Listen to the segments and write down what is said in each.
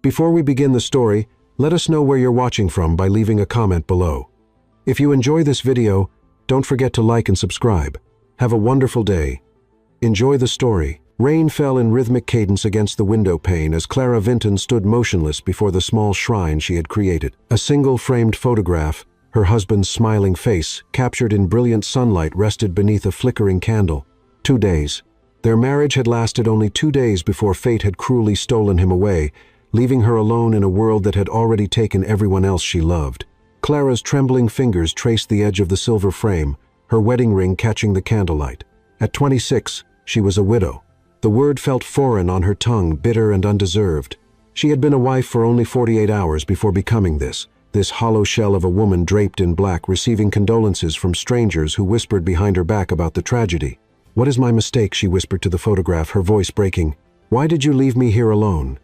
Before we begin the story, let us know where you're watching from by leaving a comment below. If you enjoy this video, don't forget to like and subscribe. Have a wonderful day. Enjoy the story. Rain fell in rhythmic cadence against the window pane as Clara Vinton stood motionless before the small shrine she had created. A single framed photograph, her husband's smiling face, captured in brilliant sunlight, rested beneath a flickering candle. 2 days. Their marriage had lasted only 2 days before fate had cruelly stolen him away, leaving her alone in a world that had already taken everyone else she loved. Clara's trembling fingers traced the edge of the silver frame, her wedding ring catching the candlelight. At 26, she was a widow. The word felt foreign on her tongue, bitter and undeserved. She had been a wife for only 48 hours before becoming this hollow shell of a woman draped in black, receiving condolences from strangers who whispered behind her back about the tragedy. "What is my mistake?" she whispered to the photograph, her voice breaking. "Why did you leave me here alone?"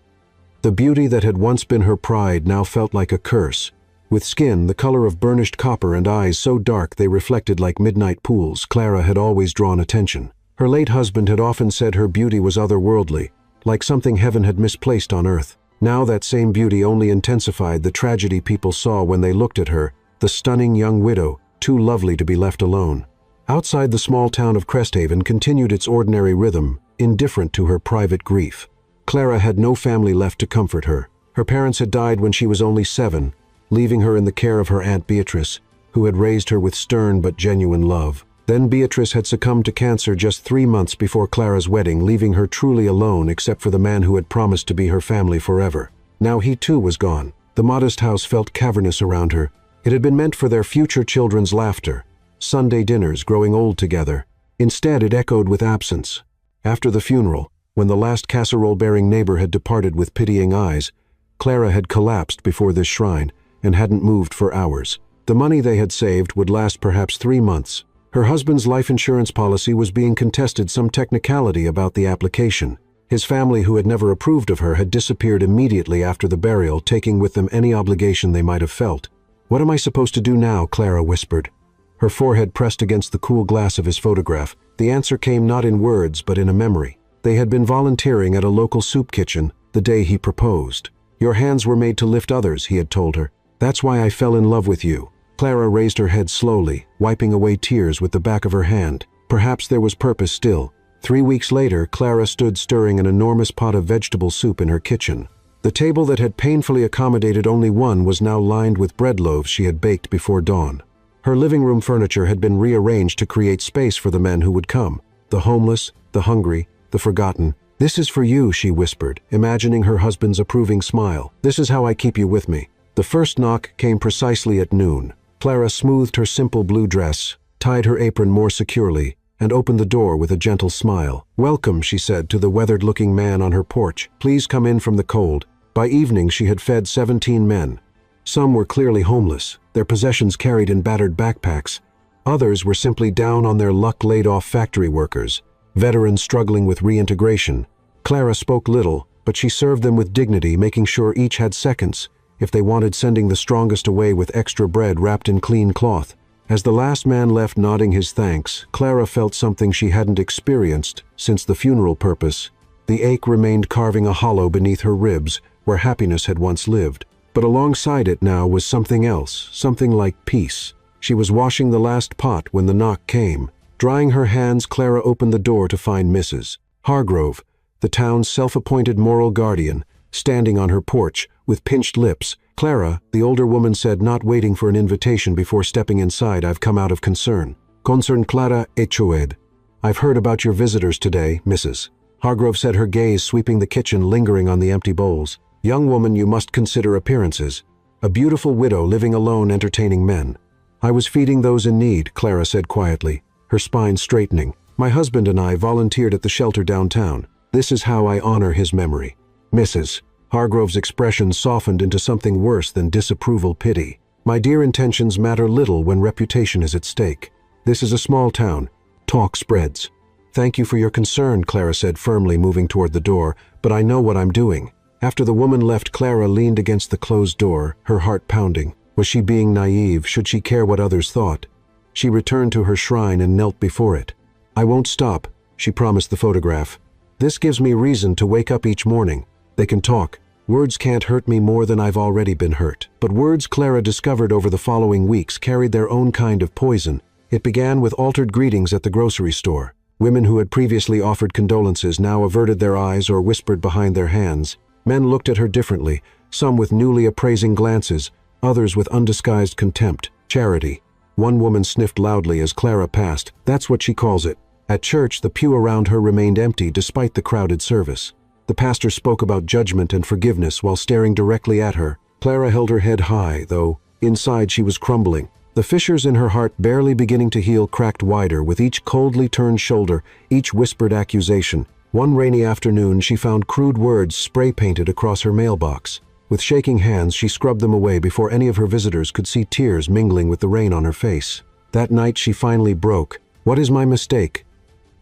The beauty that had once been her pride now felt like a curse. With skin the color of burnished copper and eyes so dark they reflected like midnight pools, Clara had always drawn attention. Her late husband had often said her beauty was otherworldly, like something heaven had misplaced on earth. Now that same beauty only intensified the tragedy people saw when they looked at her, the stunning young widow, too lovely to be left alone. Outside, the small town of Cresthaven continued its ordinary rhythm, indifferent to her private grief. Clara had no family left to comfort her. Her parents had died when she was only 7, leaving her in the care of her Aunt Beatrice, who had raised her with stern but genuine love. Then Beatrice had succumbed to cancer just 3 months before Clara's wedding, leaving her truly alone except for the man who had promised to be her family forever. Now he too was gone. The modest house felt cavernous around her. It had been meant for their future children's laughter, Sunday dinners, growing old together. Instead, it echoed with absence. After the funeral, when the last casserole-bearing neighbor had departed with pitying eyes, Clara had collapsed before this shrine and hadn't moved for hours. The money they had saved would last perhaps 3 months. Her husband's life insurance policy was being contested, some technicality about the application. His family, who had never approved of her, had disappeared immediately after the burial, taking with them any obligation they might have felt. "What am I supposed to do now?" Clara whispered, her forehead pressed against the cool glass of his photograph. The answer came not in words, but in a memory. They had been volunteering at a local soup kitchen the day he proposed. "Your hands were made to lift others," he had told her. "That's why I fell in love with you." Clara raised her head slowly, wiping away tears with the back of her hand. Perhaps there was purpose still. 3 weeks later, Clara stood stirring an enormous pot of vegetable soup in her kitchen. The table that had painfully accommodated only one was now lined with bread loaves she had baked before dawn. Her living room furniture had been rearranged to create space for the men who would come. The homeless, the hungry, the forgotten. "This is for you," she whispered, imagining her husband's approving smile. "This is how I keep you with me." The first knock came precisely at noon. Clara smoothed her simple blue dress, tied her apron more securely, and opened the door with a gentle smile. "Welcome," she said to the weathered-looking man on her porch. "Please come in from the cold." By evening she had fed 17 men. Some were clearly homeless, their possessions carried in battered backpacks. Others were simply down on their luck, laid-off factory workers, veterans struggling with reintegration. Clara spoke little, but she served them with dignity, making sure each had seconds, if they wanted, sending the strongest away with extra bread wrapped in clean cloth. As the last man left nodding his thanks, Clara felt something she hadn't experienced since the funeral purpose. The ache remained carving a hollow beneath her ribs where happiness had once lived. But alongside it now was something else, something like peace. She was washing the last pot when the knock came. Drying her hands, Clara opened the door to find Mrs. Hargrove, the town's self-appointed moral guardian, standing on her porch, with pinched lips. "Clara," the older woman said, not waiting for an invitation before stepping inside, "I've come out of concern." "Concern, Clara Echoed. I've heard about your visitors today, Mrs. Hargrove said, her gaze sweeping the kitchen, lingering on the empty bowls. "Young woman, you must consider appearances. A beautiful widow living alone, entertaining men." "I was feeding those in need," Clara said quietly, her spine straightening. "My husband and I volunteered at the shelter downtown. This is how I honor his memory." "Mrs. Hargrove's expression softened into something worse than disapproval, pity. "My dear, intentions matter little when reputation is at stake. This is a small town. Talk spreads." "Thank you for your concern," Clara said firmly, moving toward the door, "but I know what I'm doing." After the woman left, Clara leaned against the closed door, her heart pounding. Was she being naive? Should she care what others thought? She returned to her shrine and knelt before it. "I won't stop," she promised the photograph. "This gives me reason to wake up each morning. They can talk. Words can't hurt me more than I've already been hurt. But words Clara discovered over the following weeks carried their own kind of poison. It began with altered greetings at the grocery store. Women who had previously offered condolences now averted their eyes or whispered behind their hands. Men looked at her differently, some with newly appraising glances, others with undisguised contempt. Charity. One woman sniffed loudly as Clara passed. That's what she calls it. At church, the pew around her remained empty despite the crowded service. The pastor spoke about judgment and forgiveness while staring directly at her. Clara held her head high, though inside she was crumbling. The fissures in her heart barely beginning to heal cracked wider with each coldly turned shoulder, each whispered accusation. One rainy afternoon, she found crude words spray-painted across her mailbox. With shaking hands, she scrubbed them away before any of her visitors could see tears mingling with the rain on her face. That night, she finally broke. "What is my mistake?"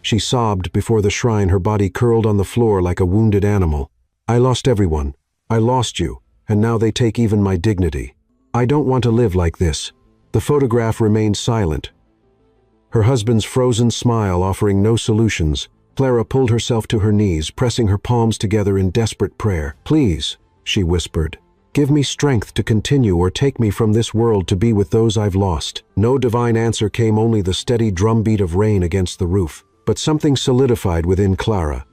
She sobbed before the shrine, her body curled on the floor like a wounded animal. "I lost everyone. I lost you, and now they take even my dignity. I don't want to live like this." The photograph remained silent, her husband's frozen smile offering no solutions. Clara pulled herself to her knees, pressing her palms together in desperate prayer. "Please," she whispered, "give me strength to continue or take me from this world to be with those I've lost." No divine answer came, only the steady drumbeat of rain against the roof. But something solidified within Clara,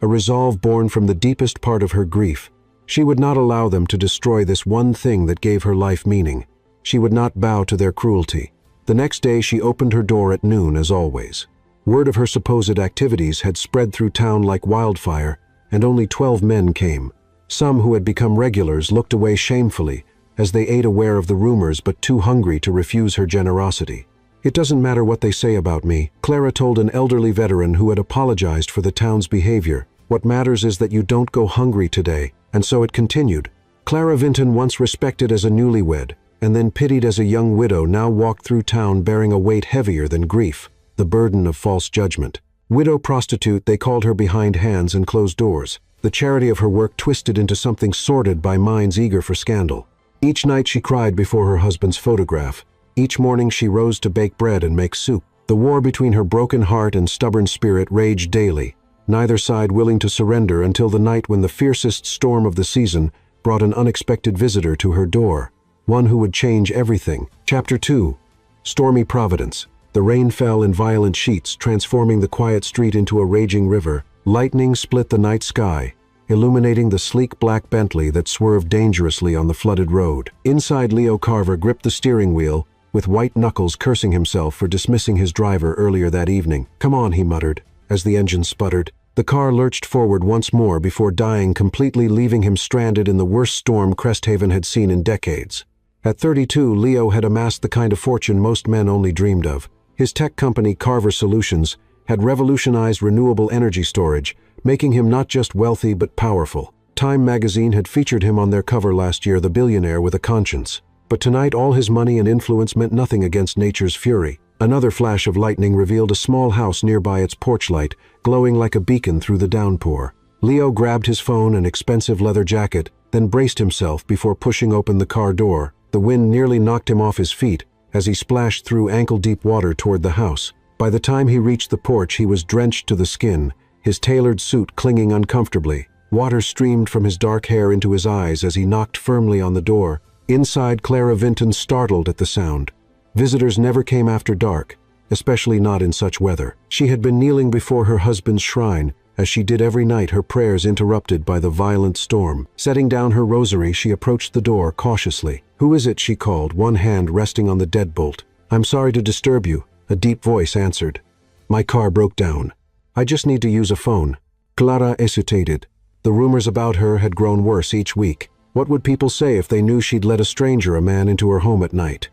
a resolve born from the deepest part of her grief. She would not allow them to destroy this one thing that gave her life meaning. She would not bow to their cruelty. The next day she opened her door at noon as always. Word of her supposed activities had spread through town like wildfire, and only 12 men came. Some who had become regulars looked away shamefully as they ate, aware of the rumors but too hungry to refuse her generosity. "It doesn't matter what they say about me," Clara told an elderly veteran who had apologized for the town's behavior. "What matters is that you don't go hungry today." And so it continued. Clara Vinton, once respected as a newlywed, and then pitied as a young widow, now walked through town bearing a weight heavier than grief, the burden of false judgment. Widow prostitute, they called her behind hands and closed doors. The charity of her work twisted into something sordid by minds eager for scandal. Each night she cried before her husband's photograph. Each morning she rose to bake bread and make soup. The war between her broken heart and stubborn spirit raged daily, neither side willing to surrender until the night when the fiercest storm of the season brought an unexpected visitor to her door, one who would change everything. Chapter 2. Stormy Providence. The rain fell in violent sheets, transforming the quiet street into a raging river. Lightning split the night sky, illuminating the sleek black Bentley that swerved dangerously on the flooded road. Inside, Leo Carver gripped the steering wheel, with white knuckles, cursing himself for dismissing his driver earlier that evening. "Come on," he muttered, as the engine sputtered. The car lurched forward once more before dying, completely leaving him stranded in the worst storm Cresthaven had seen in decades. At 32, Leo had amassed the kind of fortune most men only dreamed of. His tech company, Carver Solutions, had revolutionized renewable energy storage, making him not just wealthy but powerful. Time magazine had featured him on their cover last year, the billionaire with a conscience. But tonight all his money and influence meant nothing against nature's fury. Another flash of lightning revealed a small house nearby, its porch light glowing like a beacon through the downpour. Leo grabbed his phone and expensive leather jacket, then braced himself before pushing open the car door. The wind nearly knocked him off his feet as he splashed through ankle-deep water toward the house. By the time he reached the porch, he was drenched to the skin, his tailored suit clinging uncomfortably. Water streamed from his dark hair into his eyes as he knocked firmly on the door. Inside, Clara Vinton startled at the sound. Visitors never came after dark, especially not in such weather. She had been kneeling before her husband's shrine, as she did every night, her prayers interrupted by the violent storm. Setting down her rosary, she approached the door cautiously. "Who is it?" she called, one hand resting on the deadbolt. "I'm sorry to disturb you," a deep voice answered. "My car broke down. I just need to use a phone." Clara hesitated. The rumors about her had grown worse each week. What would people say if they knew she'd let a stranger, a man, into her home at night?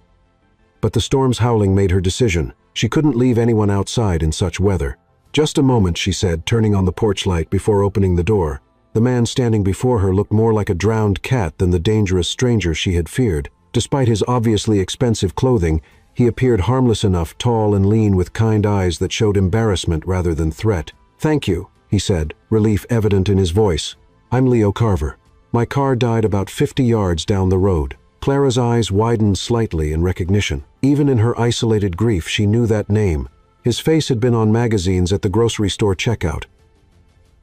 But the storm's howling made her decision. She couldn't leave anyone outside in such weather. "Just a moment," she said, turning on the porch light before opening the door. The man standing before her looked more like a drowned cat than the dangerous stranger she had feared. Despite his obviously expensive clothing, he appeared harmless enough, tall and lean with kind eyes that showed embarrassment rather than threat. "Thank you," he said, relief evident in his voice. "I'm Leo Carver. My car died about 50 yards down the road." Clara's eyes widened slightly in recognition. Even in her isolated grief, she knew that name. His face had been on magazines at the grocery store checkout.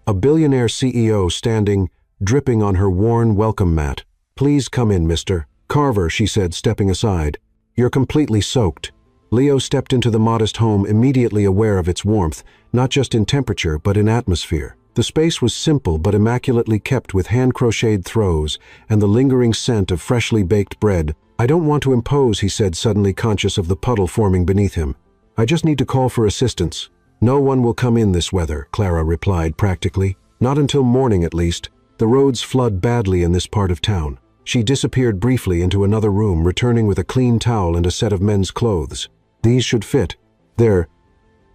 A billionaire CEO standing, dripping on her worn welcome mat. "Please come in, Mr. Carver," she said, stepping aside. "You're completely soaked." Leo stepped into the modest home, immediately aware of its warmth, not just in temperature but in atmosphere. The space was simple but immaculately kept, with hand-crocheted throws and the lingering scent of freshly baked bread. "I don't want to impose," he said, suddenly conscious of the puddle forming beneath him. "I just need to call for assistance." "No one will come in this weather," Clara replied practically. "Not until morning at least. The roads flood badly in this part of town." She disappeared briefly into another room, returning with a clean towel and a set of men's clothes. "These should fit." "They're—"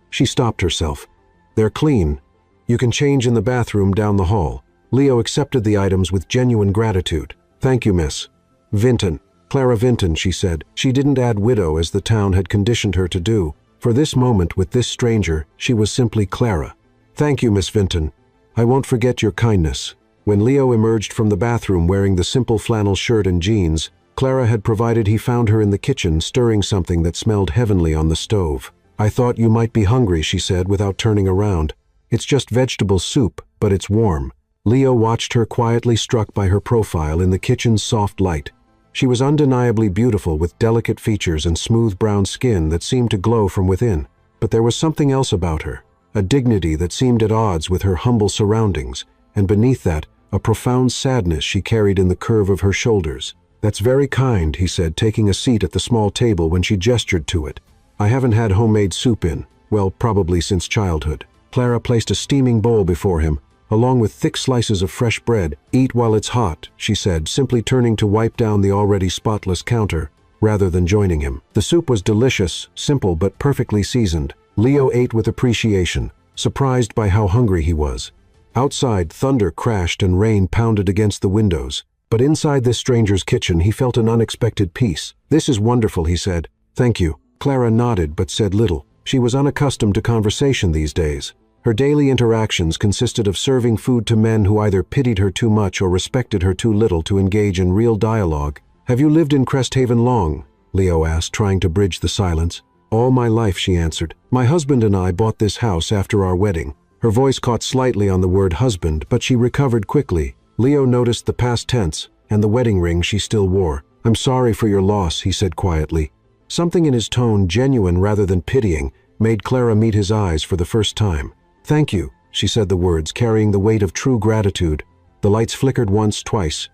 She stopped herself. "They're clean. You can change in the bathroom down the hall." Leo accepted the items with genuine gratitude. "Thank you, Miss Vinton." "Clara Vinton," she said. She didn't add widow as the town had conditioned her to do. For this moment with this stranger, she was simply Clara. "Thank you, Miss Vinton. I won't forget your kindness." When Leo emerged from the bathroom wearing the simple flannel shirt and jeans Clara had provided, he found her in the kitchen stirring something that smelled heavenly on the stove. "I thought you might be hungry," she said without turning around. "It's just vegetable soup, but it's warm." Leo watched her, quietly struck by her profile in the kitchen's soft light. She was undeniably beautiful, with delicate features and smooth brown skin that seemed to glow from within. But there was something else about her, a dignity that seemed at odds with her humble surroundings, and beneath that, a profound sadness she carried in the curve of her shoulders. "That's very kind," he said, taking a seat at the small table when she gestured to it. "I haven't had homemade soup in, well, probably since childhood." Clara placed a steaming bowl before him, along with thick slices of fresh bread. "Eat while it's hot," she said, simply turning to wipe down the already spotless counter, rather than joining him. The soup was delicious, simple but perfectly seasoned. Leo ate with appreciation, surprised by how hungry he was. Outside, thunder crashed and rain pounded against the windows. But inside this stranger's kitchen, he felt an unexpected peace. "This is wonderful," he said. "Thank you." Clara nodded but said little. She was unaccustomed to conversation these days. Her daily interactions consisted of serving food to men who either pitied her too much or respected her too little to engage in real dialogue. "Have you lived in Cresthaven long?" Leo asked, trying to bridge the silence. "All my life," she answered. "My husband and I bought this house after our wedding." Her voice caught slightly on the word husband, but she recovered quickly. Leo noticed the past tense and the wedding ring she still wore. "I'm sorry for your loss," he said quietly. Something in his tone, genuine rather than pitying, made Clara meet his eyes for the first time. "Thank you," she said, the words carrying the weight of true gratitude. The lights flickered once, twice,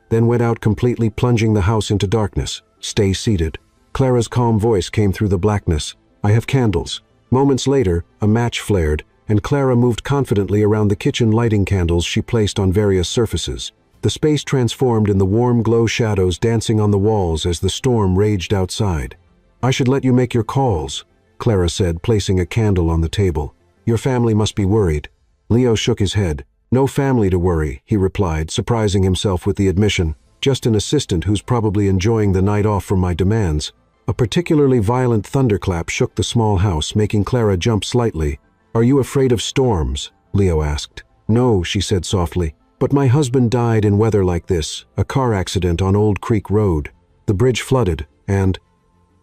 then went out completely, plunging the house into darkness. "Stay seated." Clara's calm voice came through the blackness. "I have candles." Moments later, a match flared, and Clara moved confidently around the kitchen, lighting candles she placed on various surfaces. The space transformed in the warm glow, shadows dancing on the walls as the storm raged outside. "I should let you make your calls," Clara said, placing a candle on the table. "Your family must be worried." Leo shook his head. "No family to worry," he replied, surprising himself with the admission. "Just an assistant who's probably enjoying the night off from my demands." A particularly violent thunderclap shook the small house, making Clara jump slightly. "Are you afraid of storms?" Leo asked. "No," she said softly. "But my husband died in weather like this, a car accident on Old Creek Road. The bridge flooded, and—"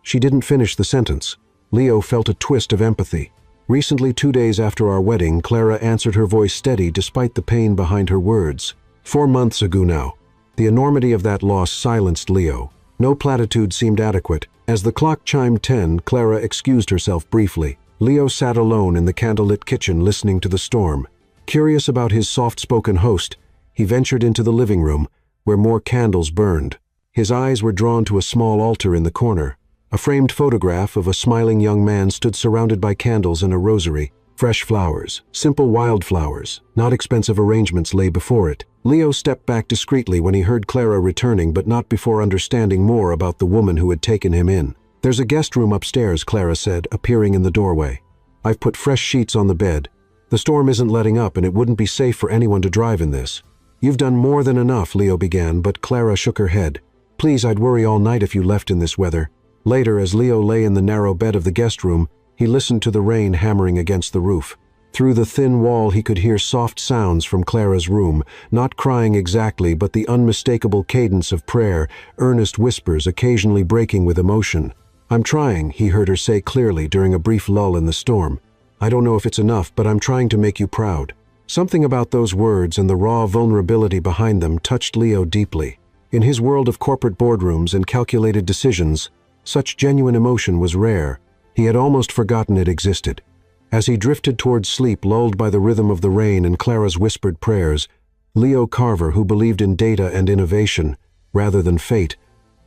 She didn't finish the sentence. Leo felt a twist of empathy. "Recently, 2 days after our wedding," Clara answered, her voice steady despite the pain behind her words. 4 months ago now." The enormity of that loss silenced Leo. No platitude seemed adequate. As the clock chimed 10, Clara excused herself briefly. Leo sat alone in the candlelit kitchen, listening to the storm. Curious about his soft-spoken host, he ventured into the living room, where more candles burned. His eyes were drawn to a small altar in the corner. A framed photograph of a smiling young man stood surrounded by candles and a rosary. Fresh flowers, simple wildflowers, not expensive arrangements lay before it. Leo stepped back discreetly when he heard Clara returning, but not before understanding more about the woman who had taken him in. "There's a guest room upstairs," Clara said, appearing in the doorway. "I've put fresh sheets on the bed. The storm isn't letting up, and it wouldn't be safe for anyone to drive in this." "You've done more than enough," Leo began, but Clara shook her head. "Please, I'd worry all night if you left in this weather." Later, as Leo lay in the narrow bed of the guest room, he listened to the rain hammering against the roof. Through the thin wall, he could hear soft sounds from Clara's room, not crying exactly, but the unmistakable cadence of prayer, earnest whispers occasionally breaking with emotion. "I'm trying," he heard her say clearly during a brief lull in the storm. "I don't know if it's enough, but I'm trying to make you proud." Something about those words and the raw vulnerability behind them touched Leo deeply. In his world of corporate boardrooms and calculated decisions, such genuine emotion was rare. He had almost forgotten it existed. As he drifted towards sleep, lulled by the rhythm of the rain and Clara's whispered prayers, Leo Carver, who believed in data and innovation rather than fate,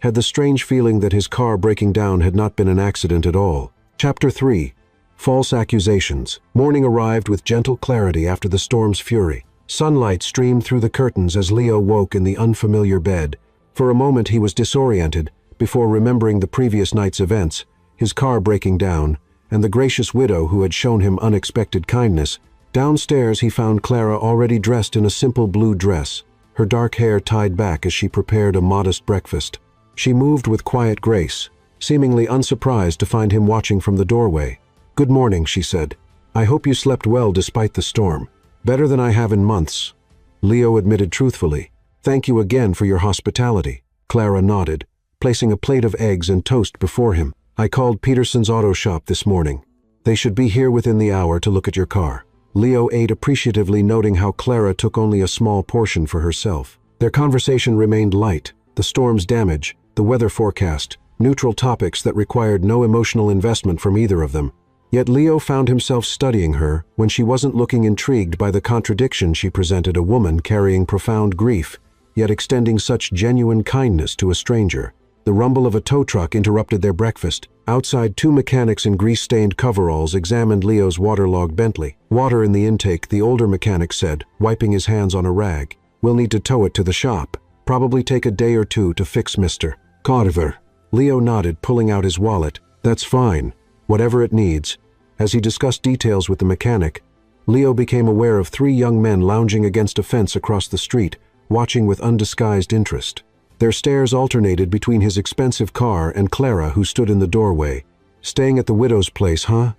had the strange feeling that his car breaking down had not been an accident at all. Chapter 3. False Accusations. Morning arrived with gentle clarity after the storm's fury. Sunlight streamed through the curtains as Leo woke in the unfamiliar bed. For a moment he was disoriented, before remembering the previous night's events, his car breaking down, and the gracious widow who had shown him unexpected kindness. Downstairs he found Clara already dressed in a simple blue dress, her dark hair tied back as she prepared a modest breakfast. She moved with quiet grace, seemingly unsurprised to find him watching from the doorway. "Good morning," she said. "I hope you slept well despite the storm. Better than I have in months." Leo admitted truthfully. "Thank you again for your hospitality." Clara nodded, placing a plate of eggs and toast before him. "I called Peterson's auto shop this morning. They should be here within the hour to look at your car." Leo ate appreciatively, noting how Clara took only a small portion for herself. Their conversation remained light. The storm's damage, the weather forecast, neutral topics that required no emotional investment from either of them. Yet Leo found himself studying her when she wasn't looking, intrigued by the contradiction she presented, a woman carrying profound grief, yet extending such genuine kindness to a stranger. The rumble of a tow truck interrupted their breakfast. Outside, two mechanics in grease-stained coveralls examined Leo's waterlogged Bentley. "Water in the intake," the older mechanic said, wiping his hands on a rag. "We'll need to tow it to the shop. Probably take a day or two to fix, Mr. Carver." Leo nodded, pulling out his wallet. "That's fine. Whatever it needs." As he discussed details with the mechanic, Leo became aware of three young men lounging against a fence across the street, watching with undisguised interest. Their stares alternated between his expensive car and Clara, who stood in the doorway. "Staying at the widow's place, huh?"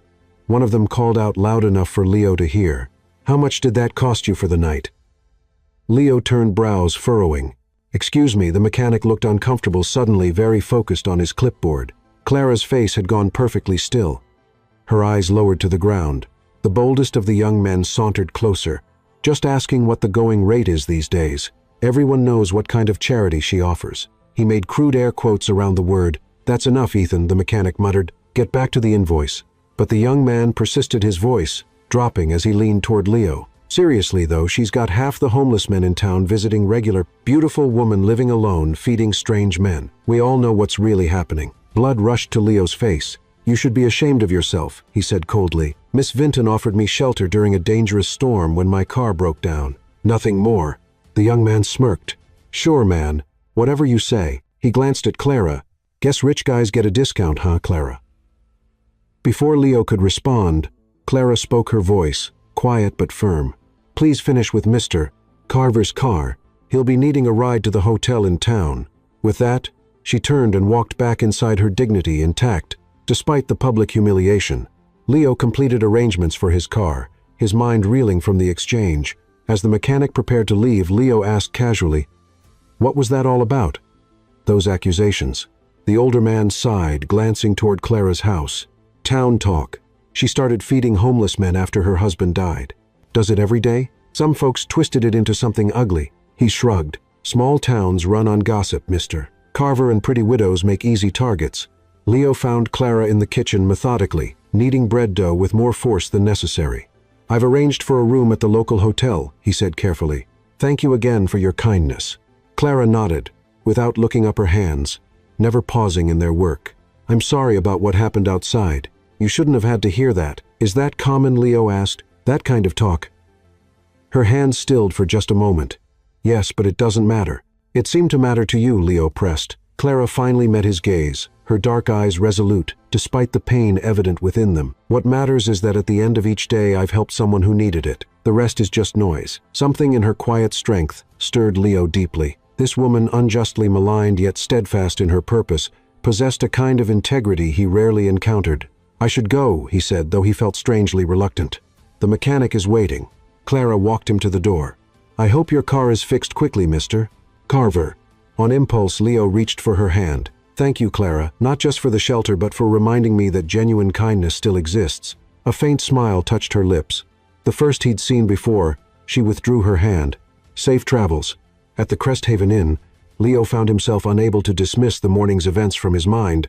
One of them called out loud enough for Leo to hear. "How much did that cost you for the night?" Leo turned, brows furrowing. "Excuse me," the mechanic looked uncomfortable, suddenly very focused on his clipboard. Clara's face had gone perfectly still, her eyes lowered to the ground. The boldest of the young men sauntered closer. "Just asking what the going rate is these days. Everyone knows what kind of charity she offers." He made crude air quotes around the word. "That's enough, Ethan," the mechanic muttered. "Get back to the invoice." But the young man persisted, his voice dropping as he leaned toward Leo. "Seriously though, she's got half the homeless men in town visiting regular. Beautiful woman living alone, feeding strange men. We all know what's really happening." Blood rushed to Leo's face. "You should be ashamed of yourself," he said coldly. "Miss Vinton offered me shelter during a dangerous storm when my car broke down. Nothing more." The young man smirked. "Sure, man. Whatever you say." He glanced at Clara. "Guess rich guys get a discount, huh, Clara?" Before Leo could respond, Clara spoke, her voice quiet but firm. "Please finish with Mr. Carver's car. He'll be needing a ride to the hotel in town." With that, she turned and walked back inside, her dignity intact, despite the public humiliation. Leo completed arrangements for his car, his mind reeling from the exchange. As the mechanic prepared to leave, Leo asked casually, "What was that all about?" "Those accusations." The older man sighed, glancing toward Clara's house. "Town talk. She started feeding homeless men after her husband died. Does it every day? Some folks twisted it into something ugly." He shrugged. "Small towns run on gossip, Mr. Carver, and pretty widows make easy targets." Leo found Clara in the kitchen methodically, kneading bread dough with more force than necessary. "I've arranged for a room at the local hotel," he said carefully. "Thank you again for your kindness." Clara nodded, without looking up her hands, never pausing in their work. "I'm sorry about what happened outside. You shouldn't have had to hear that." "Is that common?" Leo asked. "That kind of talk?" Her hands stilled for just a moment. "Yes, but it doesn't matter." "It seemed to matter to you," Leo pressed. Clara finally met his gaze, her dark eyes resolute, despite the pain evident within them. "What matters is that at the end of each day I've helped someone who needed it. The rest is just noise." Something in her quiet strength stirred Leo deeply. This woman, unjustly maligned yet steadfast in her purpose, possessed a kind of integrity he rarely encountered. "I should go," he said, though he felt strangely reluctant. "The mechanic is waiting." Clara walked him to the door. "I hope your car is fixed quickly, Mr. Carver." On impulse, Leo reached for her hand. "Thank you, Clara, not just for the shelter but for reminding me that genuine kindness still exists." A faint smile touched her lips, the first he'd seen before, She withdrew her hand. Safe travels. At the Cresthaven Inn, Leo found himself unable to dismiss the morning's events from his mind.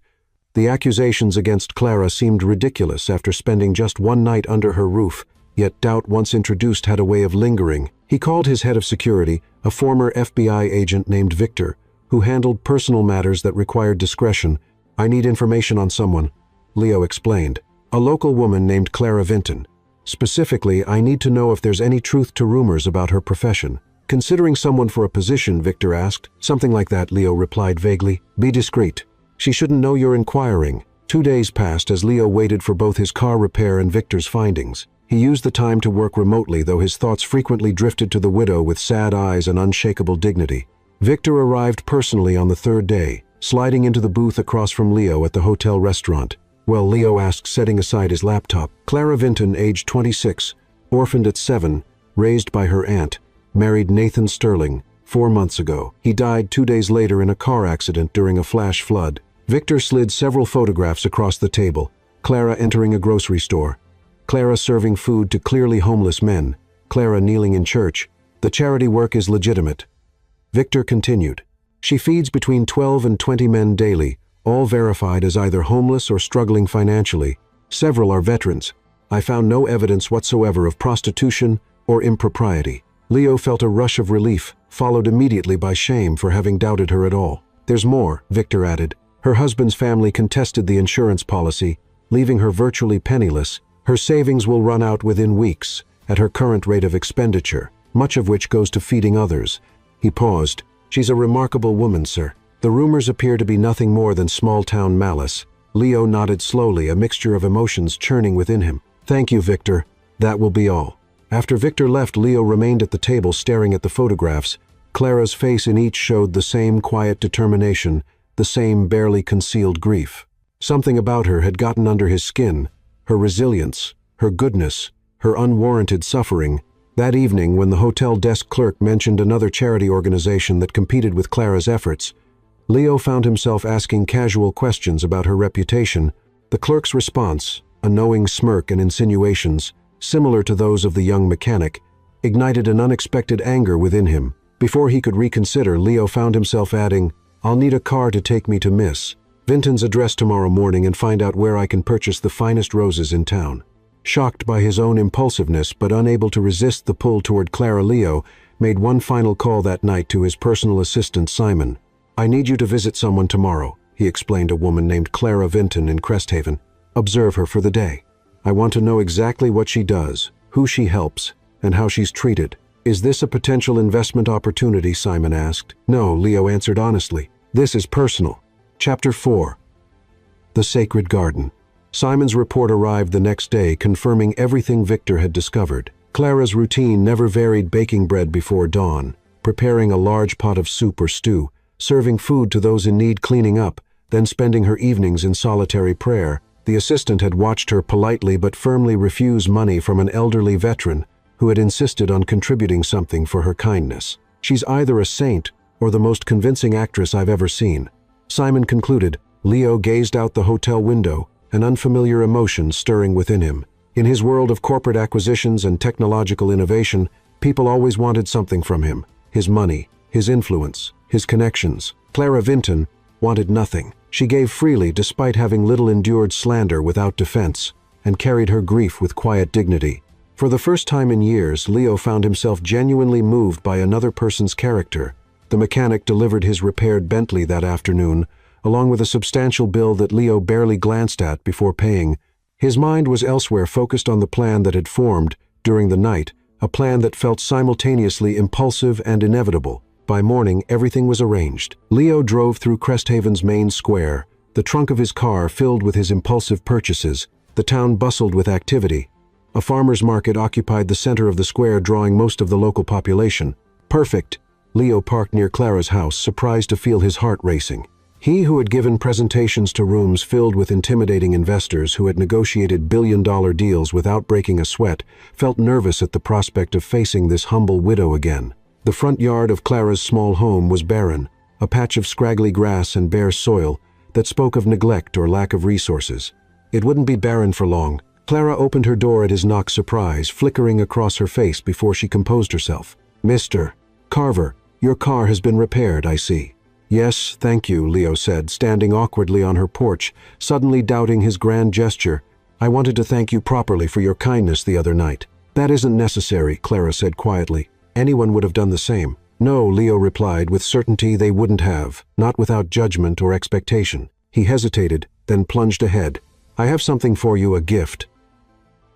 The accusations against Clara seemed ridiculous after spending just one night under her roof, yet doubt once introduced had a way of lingering. He called his head of security, a former FBI agent named Victor, who handled personal matters that required discretion. "I need information on someone," Leo explained. "A local woman named Clara Vinton. Specifically, I need to know if there's any truth to rumors about her profession." "Considering someone for a position?" Victor asked. "Something like that," Leo replied vaguely. "Be discreet. She shouldn't know you're inquiring." 2 days passed as Leo waited for both his car repair and Victor's findings. He used the time to work remotely, though his thoughts frequently drifted to the widow with sad eyes and unshakable dignity. Victor arrived personally on the 3rd day, sliding into the booth across from Leo at the hotel restaurant. "Well," Leo asked, setting aside his laptop. "Clara Vinton, age 26, orphaned at 7, raised by her aunt, married Nathan Sterling 4 months ago. He died 2 days later in a car accident during a flash flood." Victor slid several photographs across the table. Clara entering a grocery store. Clara serving food to clearly homeless men. Clara kneeling in church. "The charity work is legitimate." Victor continued. "She feeds between 12 and 20 men daily, all verified as either homeless or struggling financially. Several are veterans. I found no evidence whatsoever of prostitution or impropriety." Leo felt a rush of relief, followed immediately by shame for having doubted her at all. "There's more," Victor added. "Her husband's family contested the insurance policy, leaving her virtually penniless. Her savings will run out within weeks, at her current rate of expenditure, much of which goes to feeding others." He paused. "She's a remarkable woman, sir." The rumors appear to be nothing more than small-town malice. Leo nodded slowly, a mixture of emotions churning within him. "Thank you, Victor. That will be all." After Victor left, Leo remained at the table staring at the photographs. Clara's face in each showed the same quiet determination, the same barely concealed grief. Something about her had gotten under his skin, her resilience, her goodness, her unwarranted suffering. That evening, when the hotel desk clerk mentioned another charity organization that competed with Clara's efforts, Leo found himself asking casual questions about her reputation. The clerk's response, a knowing smirk and insinuations, similar to those of the young mechanic, ignited an unexpected anger within him. Before he could reconsider, Leo found himself adding, "I'll need a car to take me to Miss Vinton's address tomorrow morning and find out where I can purchase the finest roses in town." Shocked by his own impulsiveness but unable to resist the pull toward Clara, Leo made one final call that night to his personal assistant Simon. "I need you to visit someone tomorrow," he explained, a woman named Clara Vinton in Cresthaven. "Observe her for the day. I want to know exactly what she does, who she helps, and how she's treated." "Is this a potential investment opportunity?" Simon asked. "No," Leo answered honestly. "This is personal." Chapter 4. The Sacred Garden. Simon's report arrived the next day, confirming everything Victor had discovered. Clara's routine never varied: baking bread before dawn, preparing a large pot of soup or stew, serving food to those in need, cleaning up, then spending her evenings in solitary prayer. The assistant had watched her politely but firmly refuse money from an elderly veteran who had insisted on contributing something for her kindness. "She's either a saint or the most convincing actress I've ever seen," Simon concluded. Leo gazed out the hotel window, an unfamiliar emotion stirring within him. In his world of corporate acquisitions and technological innovation, people always wanted something from him: his money, his influence, his connections. Clara Vinton wanted nothing. She gave freely despite having little endured slander without defense, and carried her grief with quiet dignity. For the first time in years, Leo found himself genuinely moved by another person's character. The mechanic delivered his repaired Bentley that afternoon, along with a substantial bill that Leo barely glanced at before paying. His mind was elsewhere, focused on the plan that had formed during the night, a plan that felt simultaneously impulsive and inevitable. By morning, everything was arranged. Leo drove through Cresthaven's main square, the trunk of his car filled with his impulsive purchases. The town bustled with activity. A farmer's market occupied the center of the square, drawing most of the local population. Perfect. Leo parked near Clara's house, surprised to feel his heart racing. He who had given presentations to rooms filled with intimidating investors who had negotiated billion-dollar deals without breaking a sweat, felt nervous at the prospect of facing this humble widow again. The front yard of Clara's small home was barren, a patch of scraggly grass and bare soil that spoke of neglect or lack of resources. It wouldn't be barren for long. Clara opened her door at his knock, surprise flickering across her face before she composed herself. "Mr. Carver, your car has been repaired, I see." "Yes, thank you," Leo said, standing awkwardly on her porch, suddenly doubting his grand gesture. "I wanted to thank you properly for your kindness the other night." "That isn't necessary," Clara said quietly. "Anyone would have done the same." "No," Leo replied with certainty they wouldn't have, not without judgment or expectation. He hesitated, then plunged ahead. "I have something for you, a gift.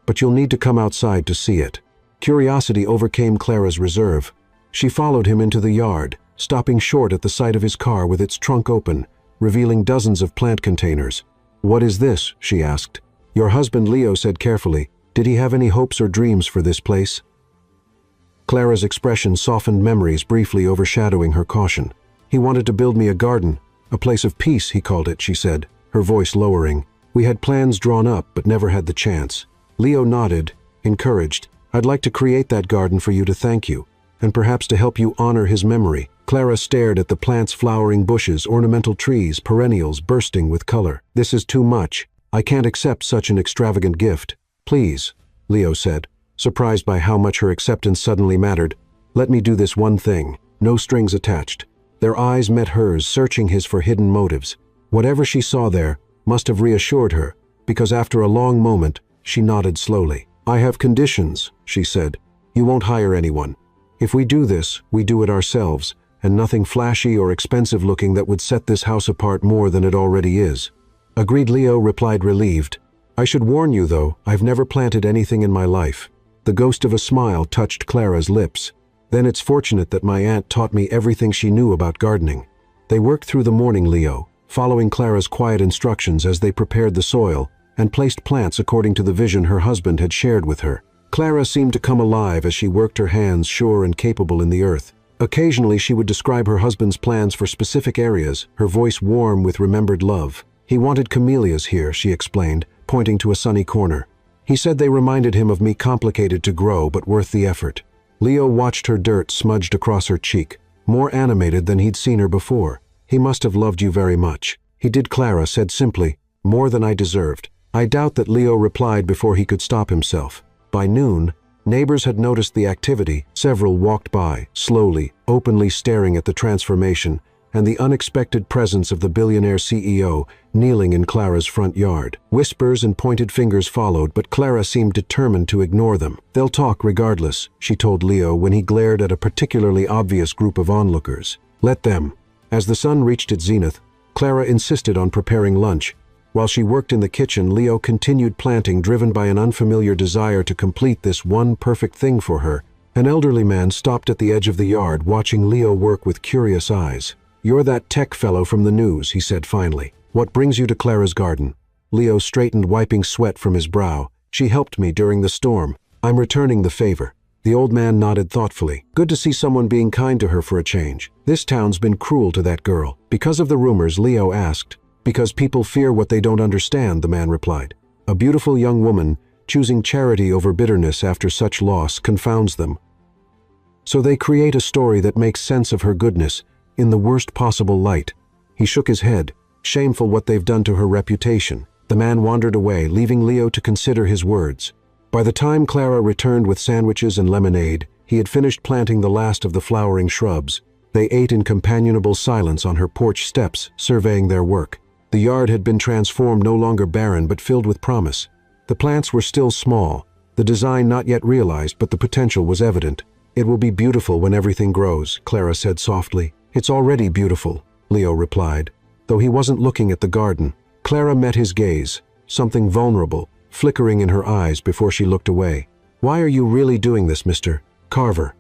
But you'll need to come outside to see it." Curiosity overcame Clara's reserve. She followed him into the yard, stopping short at the sight of his car with its trunk open, revealing dozens of plant containers. "What is this?" she asked. "Your husband," Leo said carefully. "Did he have any hopes or dreams for this place?" Clara's expression softened memories, briefly overshadowing her caution. "He wanted to build me a garden, a place of peace, he called it," she said, her voice lowering. "We had plans drawn up, but never had the chance." Leo nodded, encouraged. "I'd like to create that garden for you to thank you, and perhaps to help you honor his memory." Clara stared at the plant's flowering bushes, ornamental trees, perennials bursting with color. "This is too much. I can't accept such an extravagant gift." "Please," Leo said, surprised by how much her acceptance suddenly mattered. "Let me do this one thing. No strings attached." Their eyes met hers, searching his for hidden motives. Whatever she saw there must have reassured her, because after a long moment, she nodded slowly. "I have conditions," she said. "You won't hire anyone. If we do this, we do it ourselves, and nothing flashy or expensive looking that would set this house apart more than it already is." "Agreed," Leo replied, relieved. "I should warn you, though, I've never planted anything in my life." The ghost of a smile touched Clara's lips. "Then it's fortunate that my aunt taught me everything she knew about gardening." They worked through the morning, Leo, following Clara's quiet instructions as they prepared the soil and placed plants according to the vision her husband had shared with her. Clara seemed to come alive as she worked her hands sure and capable in the earth. Occasionally she would describe her husband's plans for specific areas, her voice warm with remembered love. "He wanted camellias here," she explained, pointing to a sunny corner. "He said they reminded him of me, complicated to grow but worth the effort." Leo watched her dirt smudged across her cheek, more animated than he'd seen her before. "He must have loved you very much." "He did," Clara said simply. "More than I deserved." I doubt that Leo replied before he could stop himself. By noon, neighbors had noticed the activity. Several walked by, slowly, openly staring at the transformation and the unexpected presence of the billionaire CEO kneeling in Clara's front yard. Whispers and pointed fingers followed, but Clara seemed determined to ignore them. "They'll talk regardless," she told Leo when he glared at a particularly obvious group of onlookers. "Let them." As the sun reached its zenith, Clara insisted on preparing lunch. While she worked in the kitchen, Leo continued planting, driven by an unfamiliar desire to complete this one perfect thing for her. An elderly man stopped at the edge of the yard, watching Leo work with curious eyes. "You're that tech fellow from the news," he said finally. "What brings you to Clara's garden?" Leo straightened, wiping sweat from his brow. "She helped me during the storm. I'm returning the favor." The old man nodded thoughtfully. "Good to see someone being kind to her for a change. This town's been cruel to that girl." "Because of the rumors?" Leo asked. "Because people fear what they don't understand," the man replied. "A beautiful young woman choosing charity over bitterness after such loss confounds them. So they create a story that makes sense of her goodness in the worst possible light." He shook his head. "Shameful what they've done to her reputation." The man wandered away, leaving Leo to consider his words. By the time Clara returned with sandwiches and lemonade, he had finished planting the last of the flowering shrubs. They ate in companionable silence on her porch steps, surveying their work. The yard had been transformed, no longer barren but filled with promise. The plants were still small, the design not yet realized, but the potential was evident. "It will be beautiful when everything grows," Clara said softly. "It's already beautiful," Leo replied, though he wasn't looking at the garden. Clara met his gaze, something vulnerable flickering in her eyes before she looked away. "Why are you really doing this, Mr. Carver?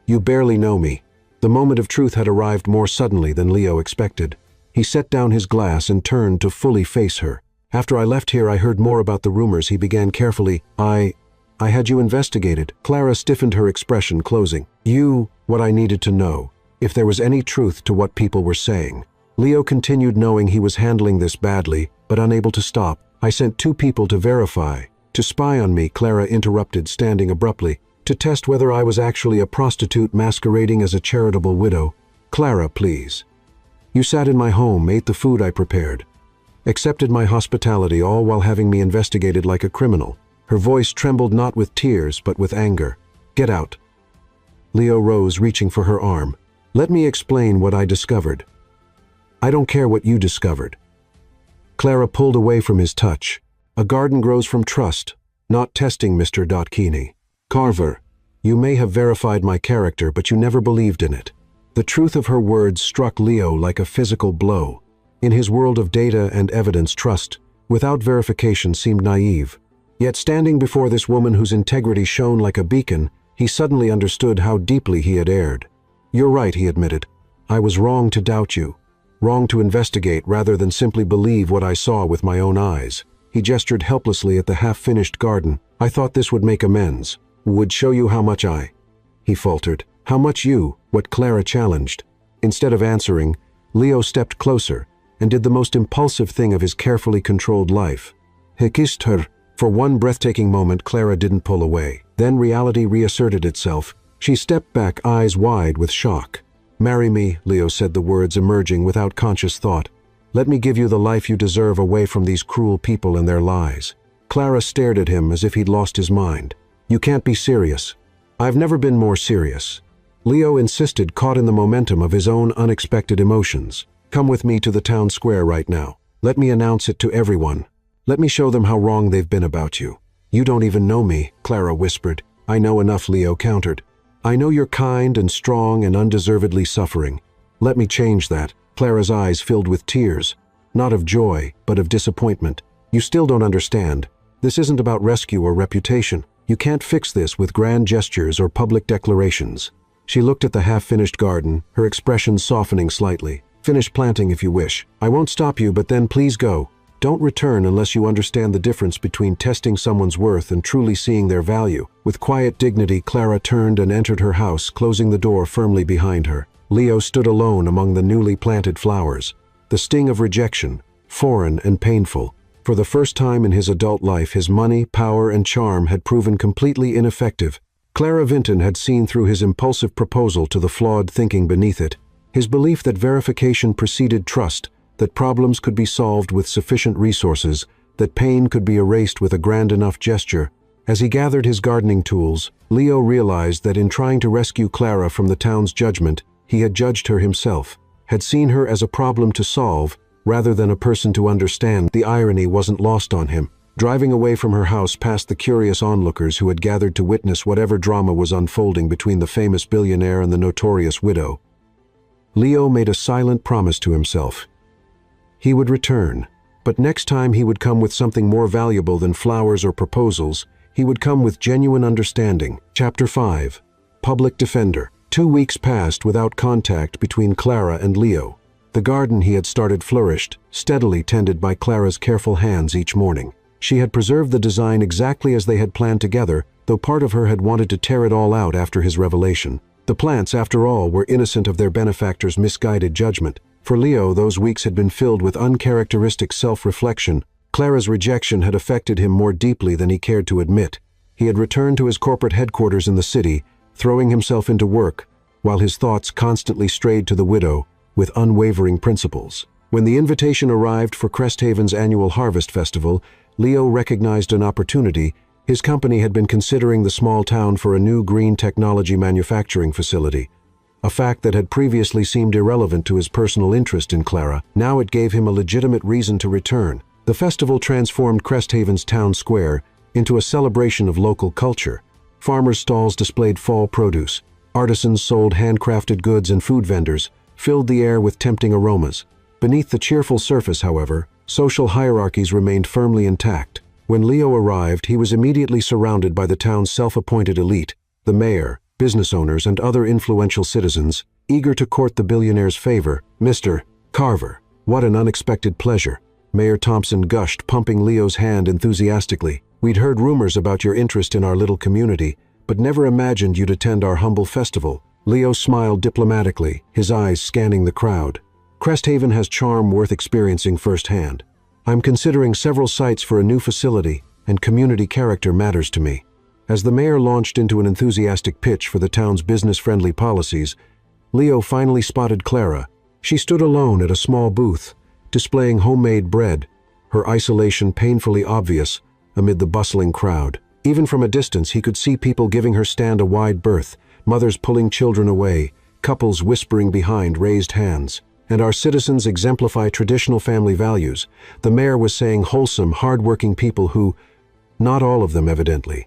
You barely know me." The moment of truth had arrived more suddenly than Leo expected. He set down his glass and turned to fully face her. "After I left here, I heard more about the rumors," he began carefully. I had you investigated." Clara stiffened, her expression closing. What I needed to know, if there was any truth to what people were saying." Leo continued, knowing he was handling this badly, but unable to stop. "I sent 2 people to verify, to spy on me," Clara interrupted, standing abruptly, "to test whether I was actually a prostitute masquerading as a charitable widow." "Clara, please. You sat in my home, ate the food I prepared, accepted my hospitality, all while having me investigated like a criminal. Her voice trembled not with tears, but with anger. "Get out." Leo rose, reaching for her arm. "Let me explain what I discovered." "I don't care what you discovered." Clara pulled away from his touch. "A garden grows from trust, not testing, Mr. Keeney. Carver, you may have verified my character, but you never believed in it." The truth of her words struck Leo like a physical blow. In his world of data and evidence, trust, without verification, seemed naive. Yet standing before this woman whose integrity shone like a beacon, he suddenly understood how deeply he had erred. "You're right," he admitted. "I was wrong to doubt you. Wrong to investigate rather than simply believe what I saw with my own eyes." He gestured helplessly at the half-finished garden. "I thought this would make amends. Would show you how much I—" He faltered. "How much you?" What Clara challenged. Instead of answering, Leo stepped closer and did the most impulsive thing of his carefully controlled life. He kissed her. For one breathtaking moment, Clara didn't pull away. Then reality reasserted itself. She stepped back, eyes wide with shock. "Marry me," Leo said, the words emerging without conscious thought. "Let me give you the life you deserve away from these cruel people and their lies." Clara stared at him as if he'd lost his mind. "You can't be serious." "I've never been more serious." Leo insisted, caught in the momentum of his own unexpected emotions. "Come with me to the town square right now. Let me announce it to everyone. Let me show them how wrong they've been about you." "You don't even know me," Clara whispered. "I know enough," Leo countered. "I know you're kind and strong and undeservedly suffering. Let me change that." Clara's eyes filled with tears, not of joy, but of disappointment. "You still don't understand. This isn't about rescue or reputation. You can't fix this with grand gestures or public declarations." She looked at the half-finished garden, her expression softening slightly. "Finish planting if you wish. I won't stop you, but then please go. Don't return unless you understand the difference between testing someone's worth and truly seeing their value." With quiet dignity, Clara turned and entered her house, closing the door firmly behind her. Leo stood alone among the newly planted flowers. The sting of rejection, foreign and painful. For the first time in his adult life, his money, power, and charm had proven completely ineffective. Clara Vinton had seen through his impulsive proposal to the flawed thinking beneath it. His belief that verification preceded trust, that problems could be solved with sufficient resources, that pain could be erased with a grand enough gesture. As he gathered his gardening tools, Leo realized that in trying to rescue Clara from the town's judgment, he had judged her himself, had seen her as a problem to solve rather than a person to understand. The irony wasn't lost on him. Driving away from her house past the curious onlookers who had gathered to witness whatever drama was unfolding between the famous billionaire and the notorious widow, Leo made a silent promise to himself. He would return, but next time he would come with something more valuable than flowers or proposals. He would come with genuine understanding. Chapter 5. Public Defender. 2 weeks passed without contact between Clara and Leo. The garden he had started flourished, steadily tended by Clara's careful hands each morning. She had preserved the design exactly as they had planned together, though part of her had wanted to tear it all out after his revelation. The plants, after all, were innocent of their benefactor's misguided judgment. For Leo, those weeks had been filled with uncharacteristic self-reflection. Clara's rejection had affected him more deeply than he cared to admit. He had returned to his corporate headquarters in the city, throwing himself into work, while his thoughts constantly strayed to the widow with unwavering principles. When the invitation arrived for Cresthaven's annual Harvest Festival, Leo recognized an opportunity. His company had been considering the small town for a new green technology manufacturing facility. A fact that had previously seemed irrelevant to his personal interest in Clara. Now it gave him a legitimate reason to return. The festival transformed Cresthaven's town square into a celebration of local culture. Farmers' stalls displayed fall produce. Artisans sold handcrafted goods, and food vendors filled the air with tempting aromas. Beneath the cheerful surface, however, social hierarchies remained firmly intact. When Leo arrived, he was immediately surrounded by the town's self-appointed elite, the mayor, business owners, and other influential citizens, eager to court the billionaire's favor. "Mr. Carver, what an unexpected pleasure." Mayor Thompson gushed, pumping Leo's hand enthusiastically. "We'd heard rumors about your interest in our little community, but never imagined you'd attend our humble festival." Leo smiled diplomatically, his eyes scanning the crowd. "Cresthaven has charm worth experiencing firsthand. I'm considering several sites for a new facility, and community character matters to me." As the mayor launched into an enthusiastic pitch for the town's business-friendly policies, Leo finally spotted Clara. She stood alone at a small booth, displaying homemade bread, her isolation painfully obvious amid the bustling crowd. Even from a distance, he could see people giving her stand a wide berth, mothers pulling children away, couples whispering behind raised hands. And our citizens exemplify traditional family values. The mayor was saying wholesome, hard-working people who, not all of them evidently.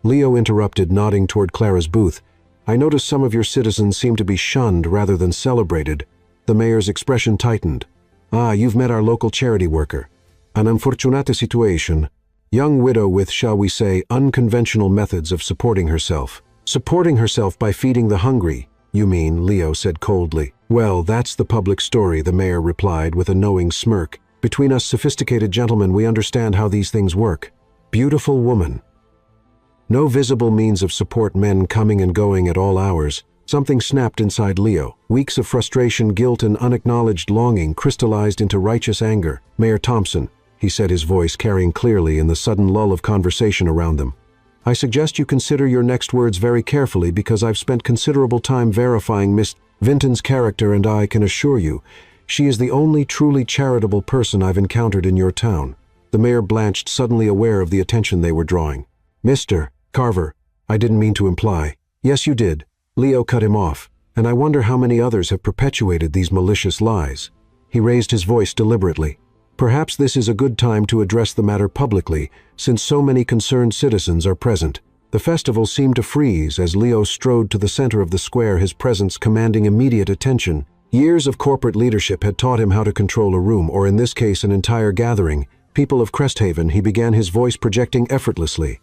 Leo interrupted, nodding toward Clara's booth. I noticed some of your citizens seem to be shunned rather than celebrated. The mayor's expression tightened. Ah, you've met our local charity worker. An unfortunate situation. Young widow with, shall we say, unconventional methods of supporting herself. Supporting herself by feeding the hungry, you mean, Leo said coldly. Well, that's the public story, the mayor replied with a knowing smirk. Between us sophisticated gentlemen, we understand how these things work. Beautiful woman. No visible means of support, men coming and going at all hours. Something snapped inside Leo. Weeks of frustration, guilt, and unacknowledged longing crystallized into righteous anger. Mayor Thompson, he said, his voice carrying clearly in the sudden lull of conversation around them. I suggest you consider your next words very carefully because I've spent considerable time verifying Miss Vinton's character, and I can assure you, she is the only truly charitable person I've encountered in your town. The mayor blanched, suddenly aware of the attention they were drawing. Mr. Carver, I didn't mean to imply. Yes, you did. Leo cut him off, and I wonder how many others have perpetuated these malicious lies. He raised his voice deliberately. Perhaps this is a good time to address the matter publicly, since so many concerned citizens are present. The festival seemed to freeze as Leo strode to the center of the square, his presence commanding immediate attention. Years of corporate leadership had taught him how to control a room, or in this case an entire gathering. People of Cresthaven, he began, his voice projecting effortlessly.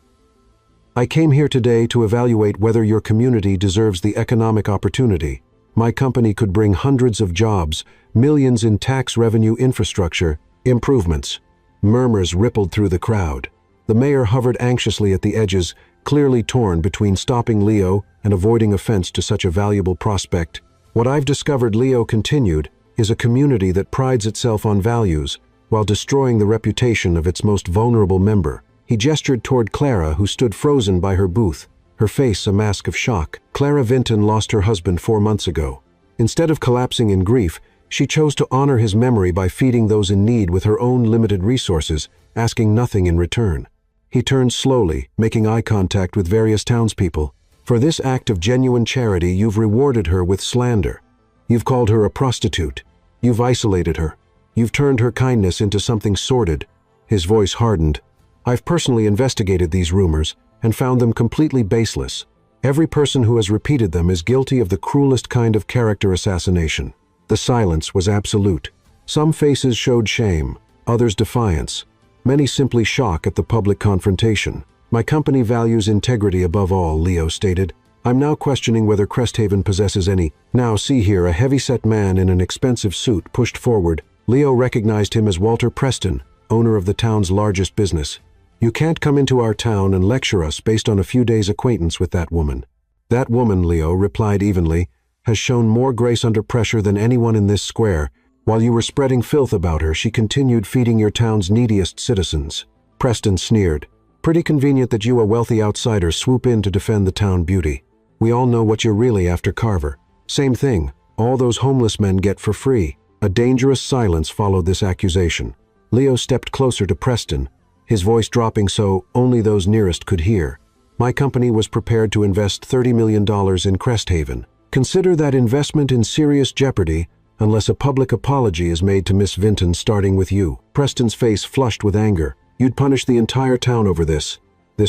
I came here today to evaluate whether your community deserves the economic opportunity. My company could bring hundreds of jobs, millions in tax revenue, infrastructure, improvements. Murmurs rippled through the crowd. The mayor hovered anxiously at the edges, clearly torn between stopping Leo and avoiding offense to such a valuable prospect. What I've discovered, Leo continued, is a community that prides itself on values while destroying the reputation of its most vulnerable member. He gestured toward Clara, who stood frozen by her booth, her face a mask of shock. Clara Vinton lost her husband 4 months ago. Instead of collapsing in grief, she chose to honor his memory by feeding those in need with her own limited resources, asking nothing in return. He turned slowly, making eye contact with various townspeople. For this act of genuine charity, you've rewarded her with slander. You've called her a prostitute. You've isolated her. You've turned her kindness into something sordid. His voice hardened. I've personally investigated these rumors and found them completely baseless. Every person who has repeated them is guilty of the cruelest kind of character assassination. The silence was absolute. Some faces showed shame, others defiance. Many simply shock at the public confrontation. My company values integrity above all, Leo stated. I'm now questioning whether Cresthaven possesses any. Now see here, a heavy-set man in an expensive suit pushed forward. Leo recognized him as Walter Preston, owner of the town's largest business. You can't come into our town and lecture us based on a few days' acquaintance with that woman. That woman, Leo replied evenly, has shown more grace under pressure than anyone in this square. While you were spreading filth about her, she continued feeding your town's neediest citizens. Preston sneered. Pretty convenient that you, a wealthy outsider, swoop in to defend the town beauty. We all know what you're really after, Carver. Same thing. All those homeless men get for free. A dangerous silence followed this accusation. Leo stepped closer to Preston, his voice dropping so only those nearest could hear. My company was prepared to invest $30 million in Cresthaven. Consider that investment in serious jeopardy unless a public apology is made to Miss Vinton, starting with you. Preston's face flushed with anger. You'd punish the entire town over this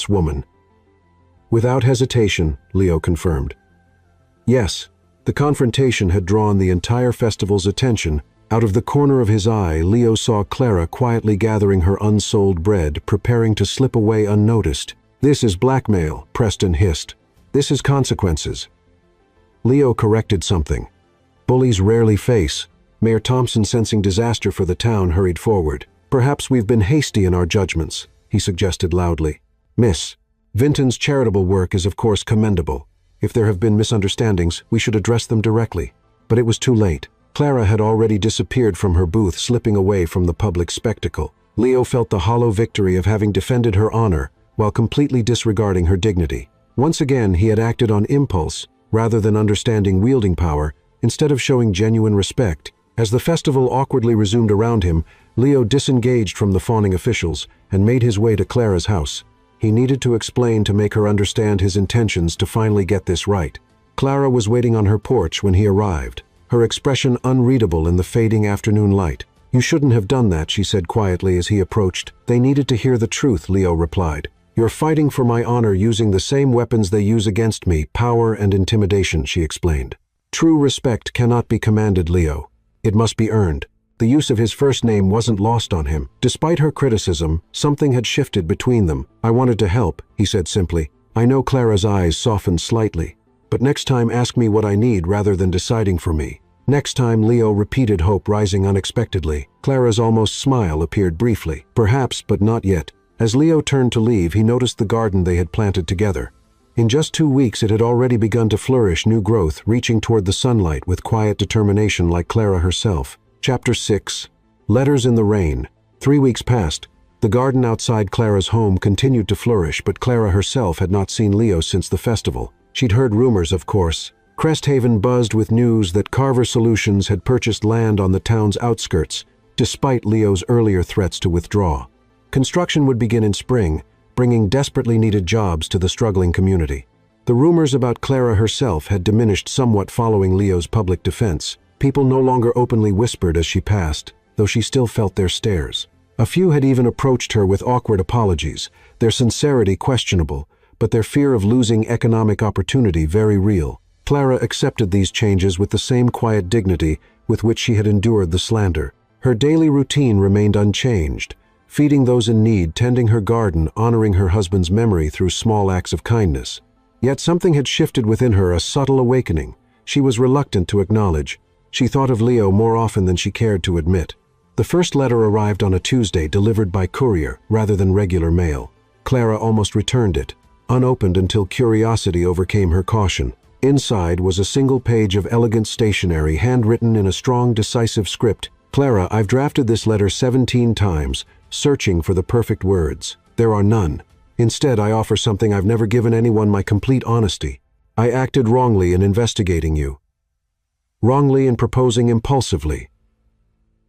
woman. Without hesitation, Leo confirmed. Yes, the confrontation had drawn the entire festival's attention. Out of the corner of his eye, Leo saw Clara quietly gathering her unsold bread, preparing to slip away unnoticed. This is blackmail, Preston hissed. This is consequences. Leo corrected something. Bullies rarely face. Mayor Thompson, sensing disaster for the town, hurried forward. Perhaps we've been hasty in our judgments, he suggested loudly. Miss Vinton's charitable work is of course commendable. If there have been misunderstandings, we should address them directly. But it was too late. Clara had already disappeared from her booth, slipping away from the public spectacle. Leo felt the hollow victory of having defended her honor while completely disregarding her dignity. Once again, he had acted on impulse rather than understanding wielding power, instead of showing genuine respect. As the festival awkwardly resumed around him, Leo disengaged from the fawning officials, and made his way to Clara's house. He needed to explain to make her understand his intentions to finally get this right. Clara was waiting on her porch when he arrived, her expression unreadable in the fading afternoon light. "You shouldn't have done that," she said quietly as he approached. "They needed to hear the truth," Leo replied. "You're fighting for my honor using the same weapons they use against me, power and intimidation," she explained. "True respect cannot be commanded, Leo. It must be earned." The use of his first name wasn't lost on him. Despite her criticism, something had shifted between them. "I wanted to help," he said simply. "I know." Clara's eyes softened slightly. "But next time ask me what I need rather than deciding for me." "Next time," Leo repeated, hope rising unexpectedly. Clara's almost smile appeared briefly. "Perhaps, but not yet." As Leo turned to leave, he noticed the garden they had planted together. In just 2 weeks it had already begun to flourish new growth, reaching toward the sunlight with quiet determination like Clara herself. Chapter 6. Letters in the Rain. 3 weeks passed. The garden outside Clara's home continued to flourish, but Clara herself had not seen Leo since the festival. She'd heard rumors, of course. Cresthaven buzzed with news that Carver Solutions had purchased land on the town's outskirts, despite Leo's earlier threats to withdraw. Construction would begin in spring, bringing desperately needed jobs to the struggling community. The rumors about Clara herself had diminished somewhat following Leo's public defense. People no longer openly whispered as she passed, though she still felt their stares. A few had even approached her with awkward apologies, their sincerity questionable, but their fear of losing economic opportunity very real. Clara accepted these changes with the same quiet dignity with which she had endured the slander. Her daily routine remained unchanged, feeding those in need, tending her garden, honoring her husband's memory through small acts of kindness. Yet something had shifted within her, a subtle awakening. She was reluctant to acknowledge. She thought of Leo more often than she cared to admit. The first letter arrived on a Tuesday, delivered by courier rather than regular mail. Clara almost returned it, unopened until curiosity overcame her caution. Inside was a single page of elegant stationery, handwritten in a strong, decisive script. "Clara, I've drafted this letter 17 times, searching for the perfect words. There are none. Instead, I offer something I've never given anyone: my complete honesty. I acted wrongly in investigating you. Wrongly in proposing impulsively.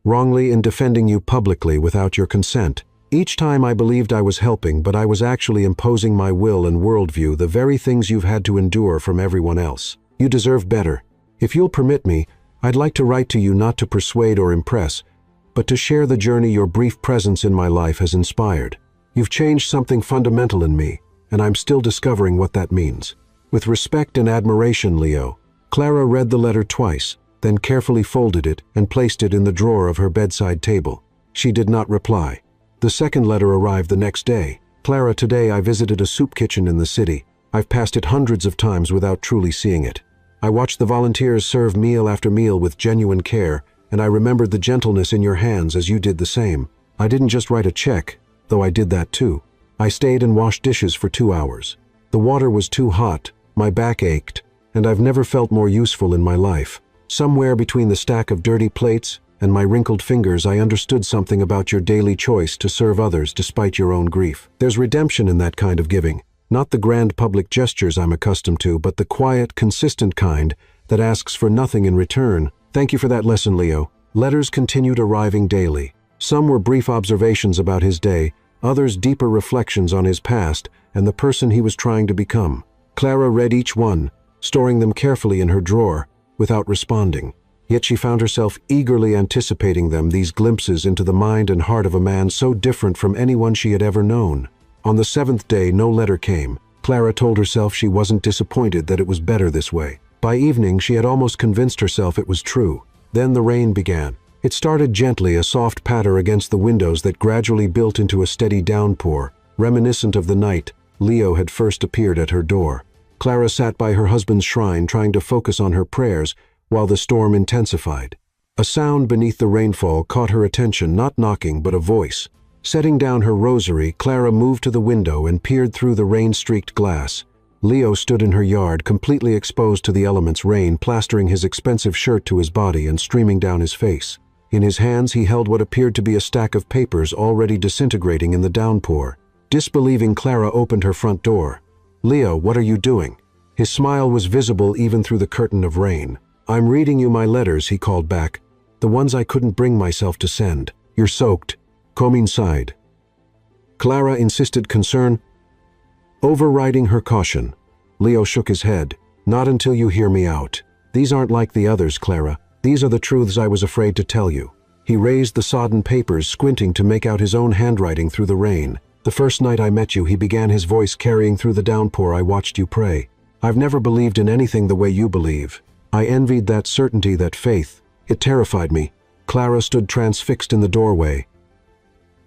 Wrongly in defending you publicly without your consent. Each time I believed I was helping, but I was actually imposing my will and worldview, the very things you've had to endure from everyone else. You deserve better. If you'll permit me, I'd like to write to you not to persuade or impress, but to share the journey your brief presence in my life has inspired. You've changed something fundamental in me, and I'm still discovering what that means. With respect and admiration, Leo." Clara read the letter twice, then carefully folded it and placed it in the drawer of her bedside table. She did not reply. The second letter arrived the next day. "Clara, today I visited a soup kitchen in the city. I've passed it hundreds of times without truly seeing it. I watched the volunteers serve meal after meal with genuine care, and I remembered the gentleness in your hands as you did the same. I didn't just write a check, though I did that too. I stayed and washed dishes for 2 hours. The water was too hot, my back ached, and I've never felt more useful in my life. Somewhere between the stack of dirty plates and my wrinkled fingers, I understood something about your daily choice to serve others despite your own grief. There's redemption in that kind of giving, not the grand public gestures I'm accustomed to, but the quiet, consistent kind that asks for nothing in return. Thank you for that lesson, Leo." Letters continued arriving daily. Some were brief observations about his day, others deeper reflections on his past and the person he was trying to become. Clara read each one, storing them carefully in her drawer, without responding. Yet she found herself eagerly anticipating them, these glimpses into the mind and heart of a man so different from anyone she had ever known. On the 7th day, no letter came. Clara told herself she wasn't disappointed, that it was better this way. By evening, she had almost convinced herself it was true. Then the rain began. It started gently, a soft patter against the windows that gradually built into a steady downpour, reminiscent of the night Leo had first appeared at her door. Clara sat by her husband's shrine, trying to focus on her prayers while the storm intensified. A sound beneath the rainfall caught her attention, not knocking, but a voice. Setting down her rosary, Clara moved to the window and peered through the rain-streaked glass. Leo stood in her yard, completely exposed to the elements, rain plastering his expensive shirt to his body and streaming down his face. In his hands he held what appeared to be a stack of papers already disintegrating in the downpour. Disbelieving, Clara opened her front door. "Leo, what are you doing?" His smile was visible even through the curtain of rain. "I'm reading you my letters," he called back. "The ones I couldn't bring myself to send. You're soaked. Come inside." Clara insisted, concern overriding her caution. Leo shook his head. Not until you hear me out. These aren't like the others, Clara. These are the truths I was afraid to tell you. He raised the sodden papers, squinting to make out his own handwriting through the rain. The first night I met you, he began, his voice carrying through the downpour, I watched you pray. I've never believed in anything the way you believe. I envied that certainty, that faith. It terrified me. Clara stood transfixed in the doorway,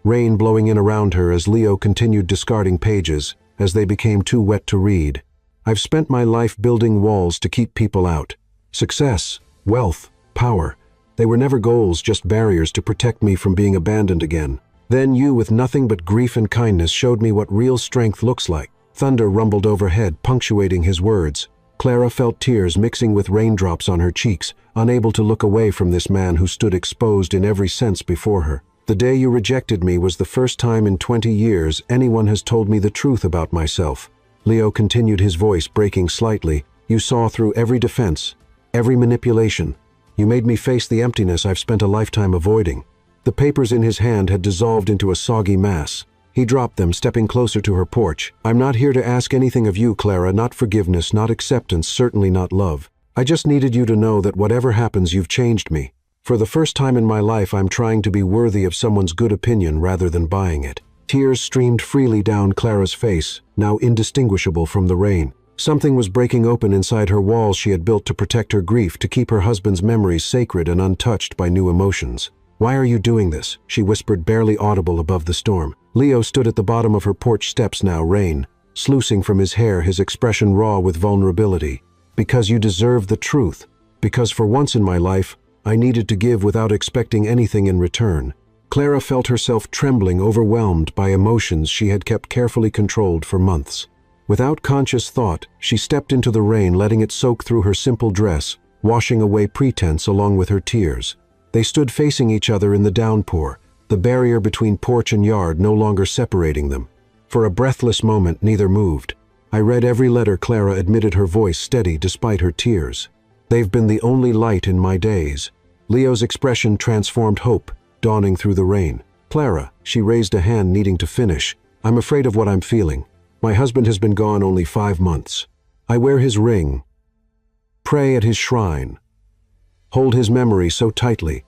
rain blowing in around her as Leo continued discarding pages as they became too wet to read. I've spent my life building walls to keep people out. Success, wealth, power. They were never goals, just barriers to protect me from being abandoned again. Then you, with nothing but grief and kindness, showed me what real strength looks like. Thunder rumbled overhead, punctuating his words. Clara felt tears mixing with raindrops on her cheeks, unable to look away from this man who stood exposed in every sense before her. The day you rejected me was the first time in 20 years anyone has told me the truth about myself. Leo continued, his voice breaking slightly. You saw through every defense, every manipulation. You made me face the emptiness I've spent a lifetime avoiding. The papers in his hand had dissolved into a soggy mass. He dropped them, stepping closer to her porch. I'm not here to ask anything of you, Clara, not forgiveness, not acceptance, certainly not love. I just needed you to know that whatever happens, you've changed me. For the first time in my life, I'm trying to be worthy of someone's good opinion rather than buying it. Tears streamed freely down Clara's face, now indistinguishable from the rain. Something was breaking open inside her walls she had built to protect her grief, to keep her husband's memories sacred and untouched by new emotions. Why are you doing this? She whispered, barely audible above the storm. Leo stood at the bottom of her porch steps now, rain sluicing from his hair, his expression raw with vulnerability. Because you deserve the truth. Because for once in my life, I needed to give without expecting anything in return. Clara felt herself trembling, overwhelmed by emotions she had kept carefully controlled for months. Without conscious thought, she stepped into the rain, letting it soak through her simple dress, washing away pretense along with her tears. They stood facing each other in the downpour, the barrier between porch and yard no longer separating them. For a breathless moment, neither moved. I read every letter, Clara admitted, her voice steady despite her tears. They've been the only light in my days. Leo's expression transformed hope, dawning through the rain. Clara, she raised a hand, needing to finish. I'm afraid of what I'm feeling. My husband has been gone only 5 months. I wear his ring, pray at his shrine, hold his memory so tightly.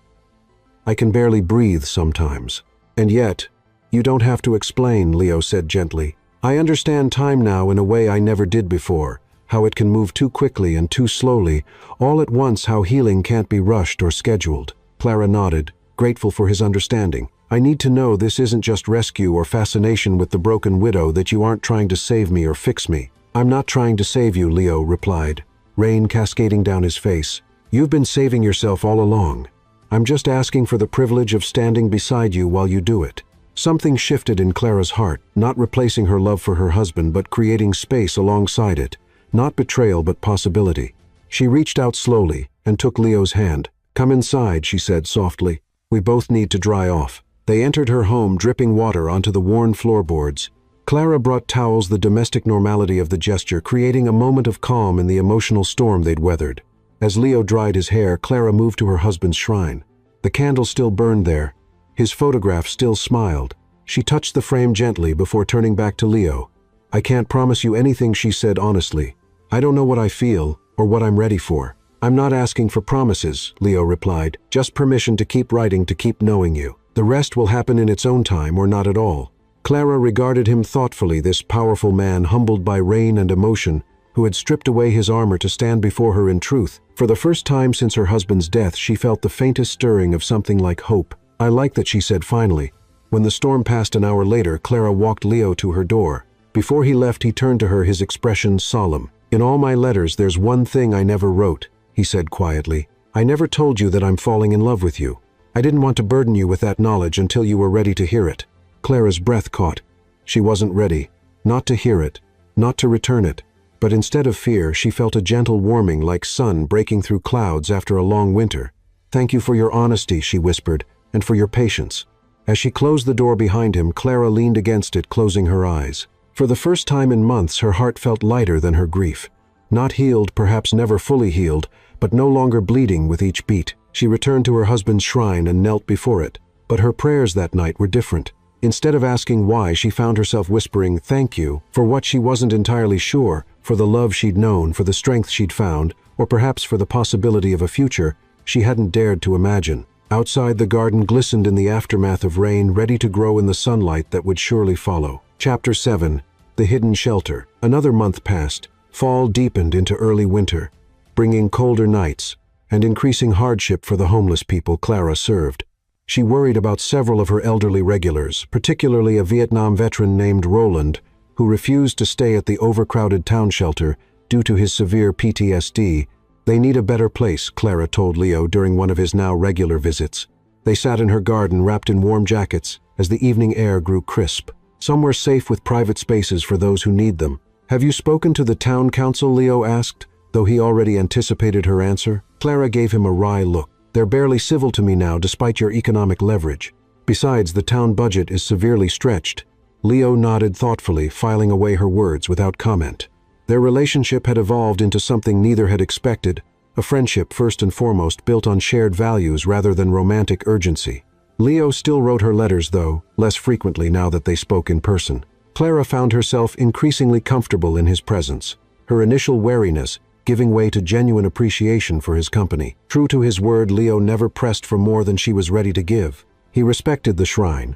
I can barely breathe sometimes. And yet, you don't have to explain, Leo said gently. I understand time now in a way I never did before, how it can move too quickly and too slowly, all at once, how healing can't be rushed or scheduled. Clara nodded, grateful for his understanding. I need to know this isn't just rescue or fascination with the broken widow, that you aren't trying to save me or fix me. I'm not trying to save you, Leo replied, rain cascading down his face. You've been saving yourself all along. I'm just asking for the privilege of standing beside you while you do it. Something shifted in Clara's heart, not replacing her love for her husband, but creating space alongside it. Not betrayal, but possibility. She reached out slowly and took Leo's hand. Come inside, she said softly. We both need to dry off. They entered her home, dripping water onto the worn floorboards. Clara brought towels, the domestic normality of the gesture creating a moment of calm in the emotional storm they'd weathered. As Leo dried his hair, Clara moved to her husband's shrine. The candle still burned there. His photograph still smiled. She touched the frame gently before turning back to Leo. I can't promise you anything, she said honestly. I don't know what I feel or what I'm ready for. I'm not asking for promises, Leo replied. Just permission to keep writing, to keep knowing you. The rest will happen in its own time, or not at all. Clara regarded him thoughtfully, this powerful man humbled by rain and emotion, who had stripped away his armor to stand before her in truth. For the first time since her husband's death, she felt the faintest stirring of something like hope. I like that, she said finally. When the storm passed an hour later, Clara walked Leo to her door. Before he left, he turned to her, his expression solemn. In all my letters, there's one thing I never wrote, he said quietly. I never told you that I'm falling in love with you. I didn't want to burden you with that knowledge until you were ready to hear it. Clara's breath caught. She wasn't ready. Not to hear it, not to return it. But instead of fear, she felt a gentle warming, like sun breaking through clouds after a long winter. Thank you for your honesty, she whispered, and for your patience. As she closed the door behind him, Clara leaned against it, closing her eyes. For the first time in months, her heart felt lighter than her grief. Not healed, perhaps never fully healed, but no longer bleeding with each beat. She returned to her husband's shrine and knelt before it. But her prayers that night were different. Instead of asking why, she found herself whispering thank you for what she wasn't entirely sure, for the love she'd known, for the strength she'd found, or perhaps for the possibility of a future she hadn't dared to imagine. Outside, the garden glistened in the aftermath of rain, ready to grow in the sunlight that would surely follow. Chapter 7. The Hidden Shelter. Another month passed. Fall deepened into early winter, bringing colder nights and increasing hardship for the homeless people Clara served. She worried about several of her elderly regulars, particularly a Vietnam veteran named Roland, who refused to stay at the overcrowded town shelter due to his severe PTSD. They need a better place, Clara told Leo during one of his now regular visits. They sat in her garden wrapped in warm jackets as the evening air grew crisp. Somewhere safe with private spaces for those who need them. Have you spoken to the town council? Leo asked, though he already anticipated her answer. Clara gave him a wry look. They're barely civil to me now despite your economic leverage. Besides, the town budget is severely stretched. Leo nodded thoughtfully, filing away her words without comment. Their relationship had evolved into something neither had expected, a friendship first and foremost built on shared values rather than romantic urgency. Leo still wrote her letters, though, less frequently now that they spoke in person. Clara found herself increasingly comfortable in his presence, her initial wariness giving way to genuine appreciation for his company. True to his word, Leo never pressed for more than she was ready to give. He respected the shrine.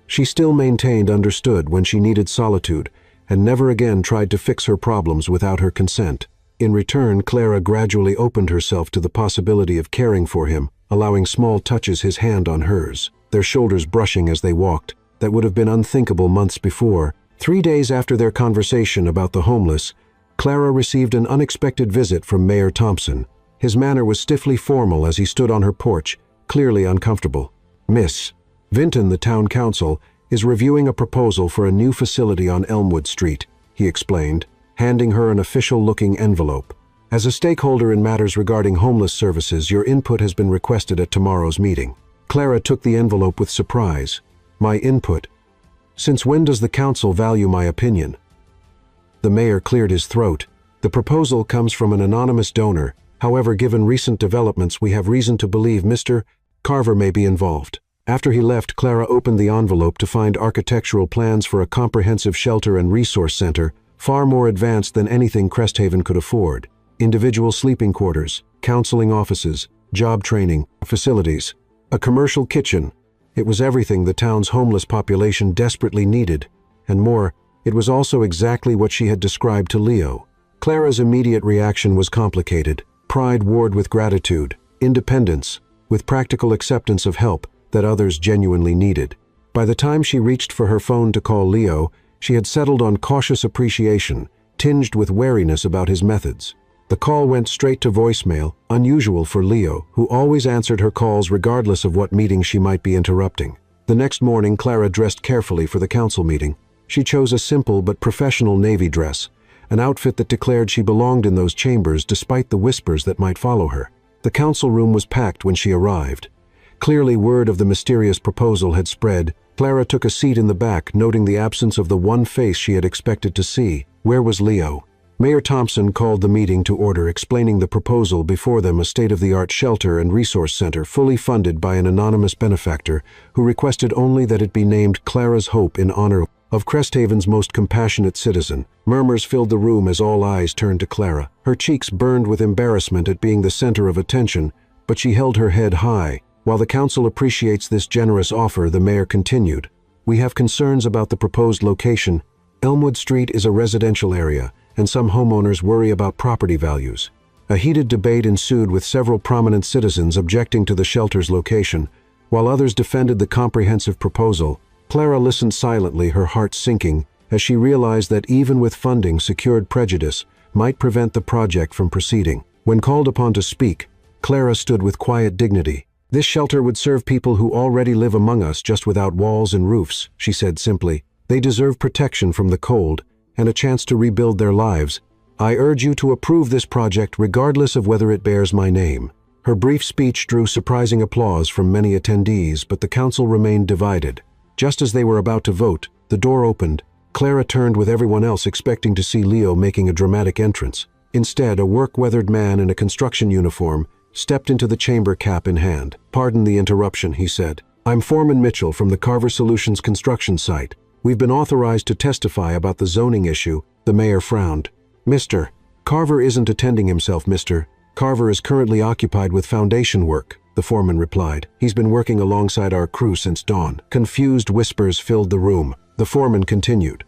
She still maintained understood when she needed solitude, and never again tried to fix her problems without her consent. In return, Clara gradually opened herself to the possibility of caring for him, allowing small touches, his hand on hers, their shoulders brushing as they walked, that would have been unthinkable months before. 3 days after their conversation about the homeless, Clara received an unexpected visit from Mayor Thompson. His manner was stiffly formal as he stood on her porch, clearly uncomfortable. Miss Vinton, the town council, is reviewing a proposal for a new facility on Elmwood Street, he explained, handing her an official-looking envelope. As a stakeholder in matters regarding homeless services, your input has been requested at tomorrow's meeting. Clara took the envelope with surprise. My input? Since when does the council value my opinion? The mayor cleared his throat. The proposal comes from an anonymous donor. However, given recent developments, we have reason to believe Mr. Carver may be involved. After he left, Clara opened the envelope to find architectural plans for a comprehensive shelter and resource center, far more advanced than anything Cresthaven could afford. Individual sleeping quarters, counseling offices, job training, facilities, a commercial kitchen. It was everything the town's homeless population desperately needed, and more. It was also exactly what she had described to Leo. Clara's immediate reaction was complicated. Pride warred with gratitude, independence, with practical acceptance of help that others genuinely needed. By the time she reached for her phone to call Leo, she had settled on cautious appreciation, tinged with wariness about his methods. The call went straight to voicemail, unusual for Leo, who always answered her calls regardless of what meeting she might be interrupting. The next morning, Clara dressed carefully for the council meeting. She chose a simple but professional navy dress, an outfit that declared she belonged in those chambers despite the whispers that might follow her. The council room was packed when she arrived. Clearly, word of the mysterious proposal had spread. Clara took a seat in the back, noting the absence of the one face she had expected to see. Where was Leo? Mayor Thompson called the meeting to order, explaining the proposal before them, a state-of-the-art shelter and resource center fully funded by an anonymous benefactor who requested only that it be named Clara's Hope in honor of Cresthaven's most compassionate citizen. Murmurs filled the room as all eyes turned to Clara. Her cheeks burned with embarrassment at being the center of attention, but she held her head high. While the council appreciates this generous offer, the mayor continued, we have concerns about the proposed location. Elmwood Street is a residential area, and some homeowners worry about property values. A heated debate ensued with several prominent citizens objecting to the shelter's location, while others defended the comprehensive proposal. Clara listened silently, her heart sinking, as she realized that even with funding secured, prejudice might prevent the project from proceeding. When called upon to speak, Clara stood with quiet dignity. This shelter would serve people who already live among us, just without walls and roofs, she said simply. They deserve protection from the cold and a chance to rebuild their lives. I urge you to approve this project regardless of whether it bears my name. Her brief speech drew surprising applause from many attendees, but the council remained divided. Just as they were about to vote, the door opened. Clara turned with everyone else, expecting to see Leo making a dramatic entrance. Instead, a work-weathered man in a construction uniform stepped into the chamber, cap in hand. Pardon the interruption, he said. I'm Foreman Mitchell from the Carver Solutions construction site. We've been authorized to testify about the zoning issue." The mayor frowned. "Mr. Carver isn't attending himself, Mr. Carver is currently occupied with foundation work," the foreman replied. "He's been working alongside our crew since dawn." Confused whispers filled the room. The foreman continued.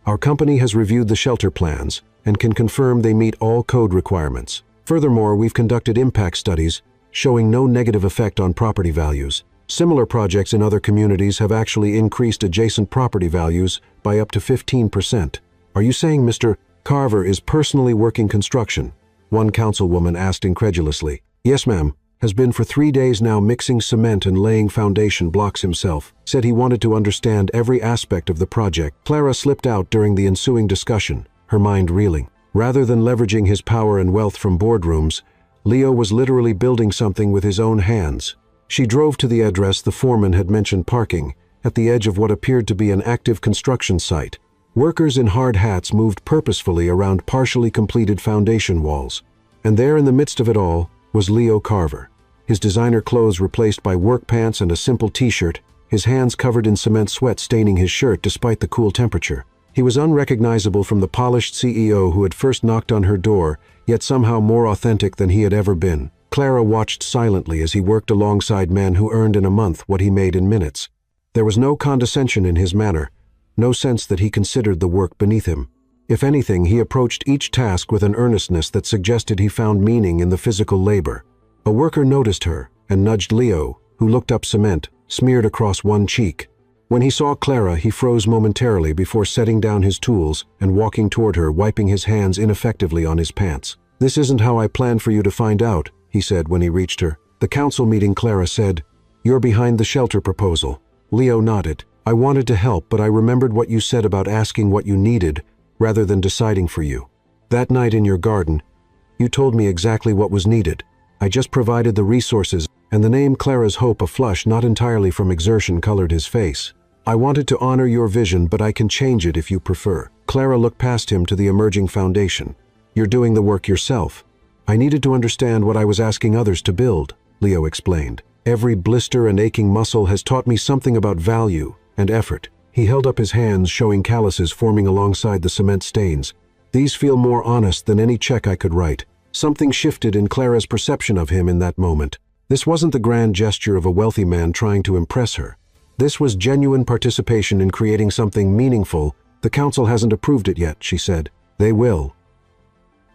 "Our company has reviewed the shelter plans and can confirm they meet all code requirements. Furthermore, we've conducted impact studies showing no negative effect on property values. Similar projects in other communities have actually increased adjacent property values by up to 15%. Are you saying Mr. Carver is personally working construction?" one councilwoman asked incredulously. "Yes, ma'am. Has been for 3 days now mixing cement and laying foundation blocks himself. Said he wanted to understand every aspect of the project." Clara slipped out during the ensuing discussion, her mind reeling. Rather than leveraging his power and wealth from boardrooms, Leo was literally building something with his own hands. She drove to the address the foreman had mentioned, parking at the edge of what appeared to be an active construction site. Workers in hard hats moved purposefully around partially completed foundation walls. And there in the midst of it all was Leo Carver, his designer clothes replaced by work pants and a simple t-shirt, his hands covered in cement sweat staining his shirt despite the cool temperature. He was unrecognizable from the polished CEO who had first knocked on her door, yet somehow more authentic than he had ever been. Clara watched silently as he worked alongside men who earned in a month what he made in minutes. There was no condescension in his manner, no sense that he considered the work beneath him. If anything, he approached each task with an earnestness that suggested he found meaning in the physical labor. A worker noticed her and nudged Leo, who looked up cement, smeared across one cheek. When he saw Clara, he froze momentarily before setting down his tools and walking toward her, wiping his hands ineffectively on his pants. "This isn't how I planned for you to find out," he said when he reached her. "The council meeting," Clara said. "You're behind the shelter proposal." Leo nodded. "I wanted to help, but I remembered what you said about asking what you needed rather than deciding for you. That night in your garden, you told me exactly what was needed. I just provided the resources," and the name Clara's hope, a flush not entirely from exertion, colored his face. "I wanted to honor your vision, but I can change it if you prefer." Clara looked past him to the emerging foundation. "You're doing the work yourself." "I needed to understand what I was asking others to build," Leo explained. "Every blister and aching muscle has taught me something about value and effort." He held up his hands, showing calluses forming alongside the cement stains. "These feel more honest than any check I could write." Something shifted in Clara's perception of him in that moment. This wasn't the grand gesture of a wealthy man trying to impress her. This was genuine participation in creating something meaningful. "The council hasn't approved it yet," she said. "They will."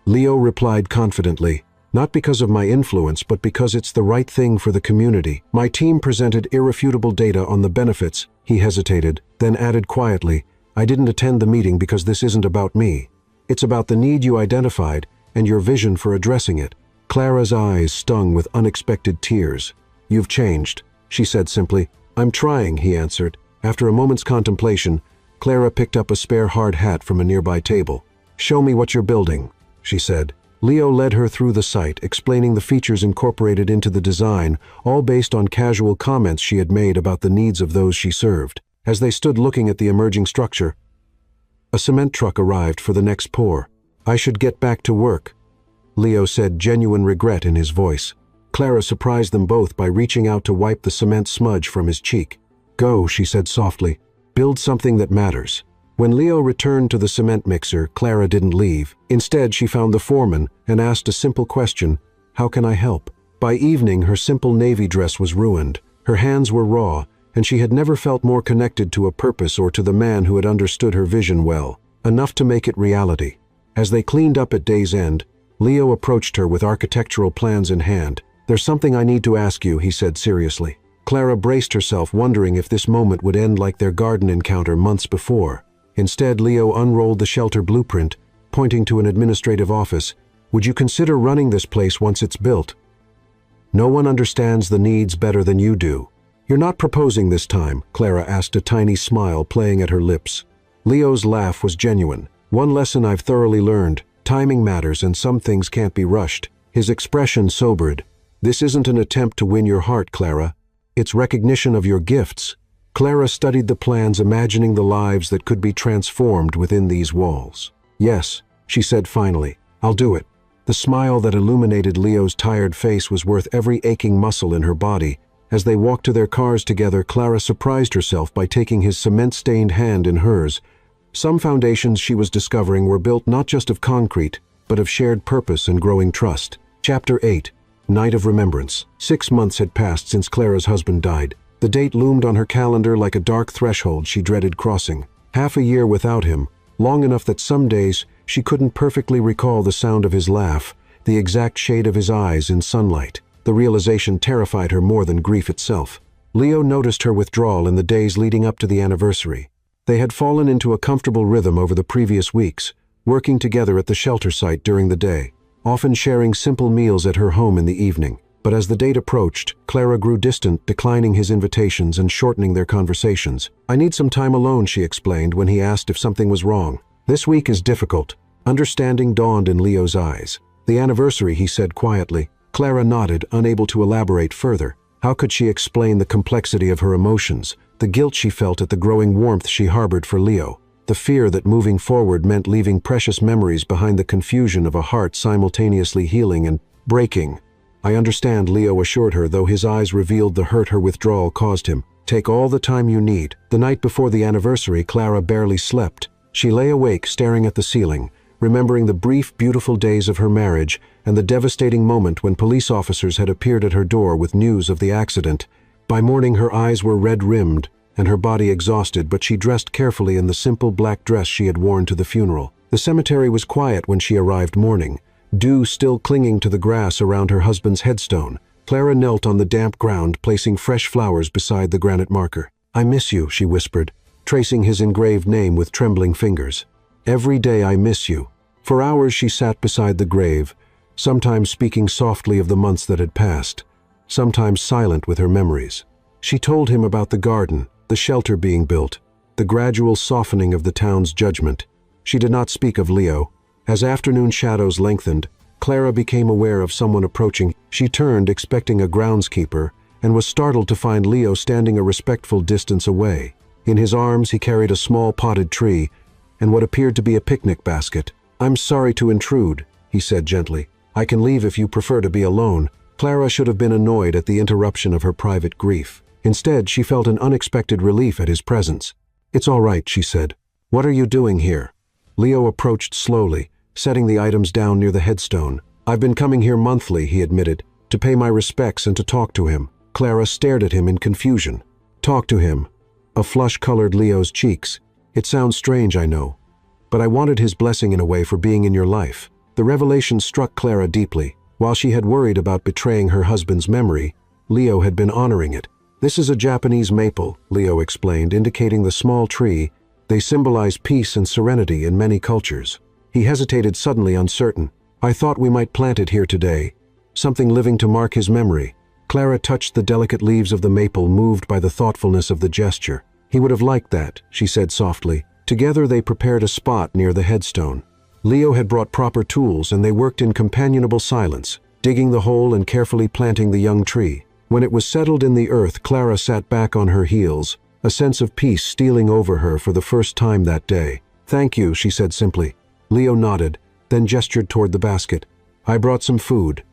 Leo replied confidently, "Not because of my influence, but because it's the right thing for the community. My team presented irrefutable data on the benefits." He hesitated, then added quietly, "I didn't attend the meeting because this isn't about me. It's about the need you identified and your vision for addressing it." Clara's eyes stung with unexpected tears. "You've changed," she said simply. "I'm trying," he answered. After a moment's contemplation, Clara picked up a spare hard hat from a nearby table. "Show me what you're building," she said. Leo led her through the site, explaining the features incorporated into the design, all based on casual comments she had made about the needs of those she served. As they stood looking at the emerging structure, a cement truck arrived for the next pour. "I should get back to work," Leo said, genuine regret in his voice. Clara surprised them both by reaching out to wipe the cement smudge from his cheek. "Go," she said softly. "Build something that matters." When Leo returned to the cement mixer, Clara didn't leave. Instead, she found the foreman and asked a simple question: "How can I help?" By evening, her simple navy dress was ruined. Her hands were raw, and she had never felt more connected to a purpose or to the man who had understood her vision well, enough to make it reality. As they cleaned up at day's end, Leo approached her with architectural plans in hand. "There's something I need to ask you," he said seriously. Clara braced herself, wondering if this moment would end like their garden encounter months before. Instead, Leo unrolled the shelter blueprint, pointing to an administrative office. "Would you consider running this place once it's built? No one understands the needs better than you do." "You're not proposing this time?" Clara asked, a tiny smile playing at her lips. Leo's laugh was genuine. "One lesson I've thoroughly learned: timing matters and some things can't be rushed." His expression sobered. "This isn't an attempt to win your heart, Clara. It's recognition of your gifts." Clara studied the plans, imagining the lives that could be transformed within these walls. "Yes," she said finally, "I'll do it." The smile that illuminated Leo's tired face was worth every aching muscle in her body, As they walked to their cars together, Clara surprised herself by taking his cement-stained hand in hers. Some foundations she was discovering were built not just of concrete, but of shared purpose and growing trust. Chapter 8. Night of Remembrance. 6 months had passed since Clara's husband died. The date loomed on her calendar like a dark threshold she dreaded crossing. Half a year without him, long enough that some days she couldn't perfectly recall the sound of his laugh, the exact shade of his eyes in sunlight. The realization terrified her more than grief itself. Leo noticed her withdrawal in the days leading up to the anniversary. They had fallen into a comfortable rhythm over the previous weeks, working together at the shelter site during the day, often sharing simple meals at her home in the evening. But as the date approached, Clara grew distant, declining his invitations and shortening their conversations. "I need some time alone," she explained when he asked if something was wrong. "This week is difficult." Understanding dawned in Leo's eyes. "The anniversary," he said quietly. Clara nodded, unable to elaborate further. How could she explain the complexity of her emotions, the guilt she felt at the growing warmth she harbored for Leo, the fear that moving forward meant leaving precious memories behind, the confusion of a heart simultaneously healing and breaking? "I understand," Leo assured her, though his eyes revealed the hurt her withdrawal caused him. "Take all the time you need." The night before the anniversary, Clara barely slept. She lay awake, staring at the ceiling, remembering the brief, beautiful days of her marriage and the devastating moment when police officers had appeared at her door with news of the accident. By morning, her eyes were red-rimmed and her body exhausted, but she dressed carefully in the simple black dress she had worn to the funeral. The cemetery was quiet when she arrived, morning, dew still clinging to the grass around her husband's headstone. Clara knelt on the damp ground, placing fresh flowers beside the granite marker. "I miss you," she whispered, tracing his engraved name with trembling fingers. "Every day I miss you." For hours she sat beside the grave, sometimes speaking softly of the months that had passed, sometimes silent with her memories. She told him about the garden, the shelter being built, the gradual softening of the town's judgment. She did not speak of Leo. As afternoon shadows lengthened, Clara became aware of someone approaching. She turned, expecting a groundskeeper, and was startled to find Leo standing a respectful distance away. In his arms he carried a small potted tree and what appeared to be a picnic basket. "I'm sorry to intrude," he said gently. "I can leave if you prefer to be alone." Clara should have been annoyed at the interruption of her private grief. Instead, she felt an unexpected relief at his presence. "It's all right," she said. "What are you doing here?" Leo approached slowly, setting the items down near the headstone. "I've been coming here monthly," he admitted, "to pay my respects and to talk to him." Clara stared at him in confusion. "Talk to him?" A flush colored Leo's cheeks. "It sounds strange, I know, but I wanted his blessing in a way for being in your life." The revelation struck Clara deeply. While she had worried about betraying her husband's memory, Leo had been honoring it. "This is a Japanese maple," Leo explained, indicating the small tree. "They symbolize peace and serenity in many cultures." He hesitated, suddenly uncertain. "I thought we might plant it here today. Something living to mark his memory." Clara touched the delicate leaves of the maple, moved by the thoughtfulness of the gesture. "He would have liked that," she said softly. Together they prepared a spot near the headstone. Leo had brought proper tools, and they worked in companionable silence, digging the hole and carefully planting the young tree. When it was settled in the earth, Clara sat back on her heels, a sense of peace stealing over her for the first time that day. "Thank you," she said simply. Leo nodded, then gestured toward the basket. "I brought some food.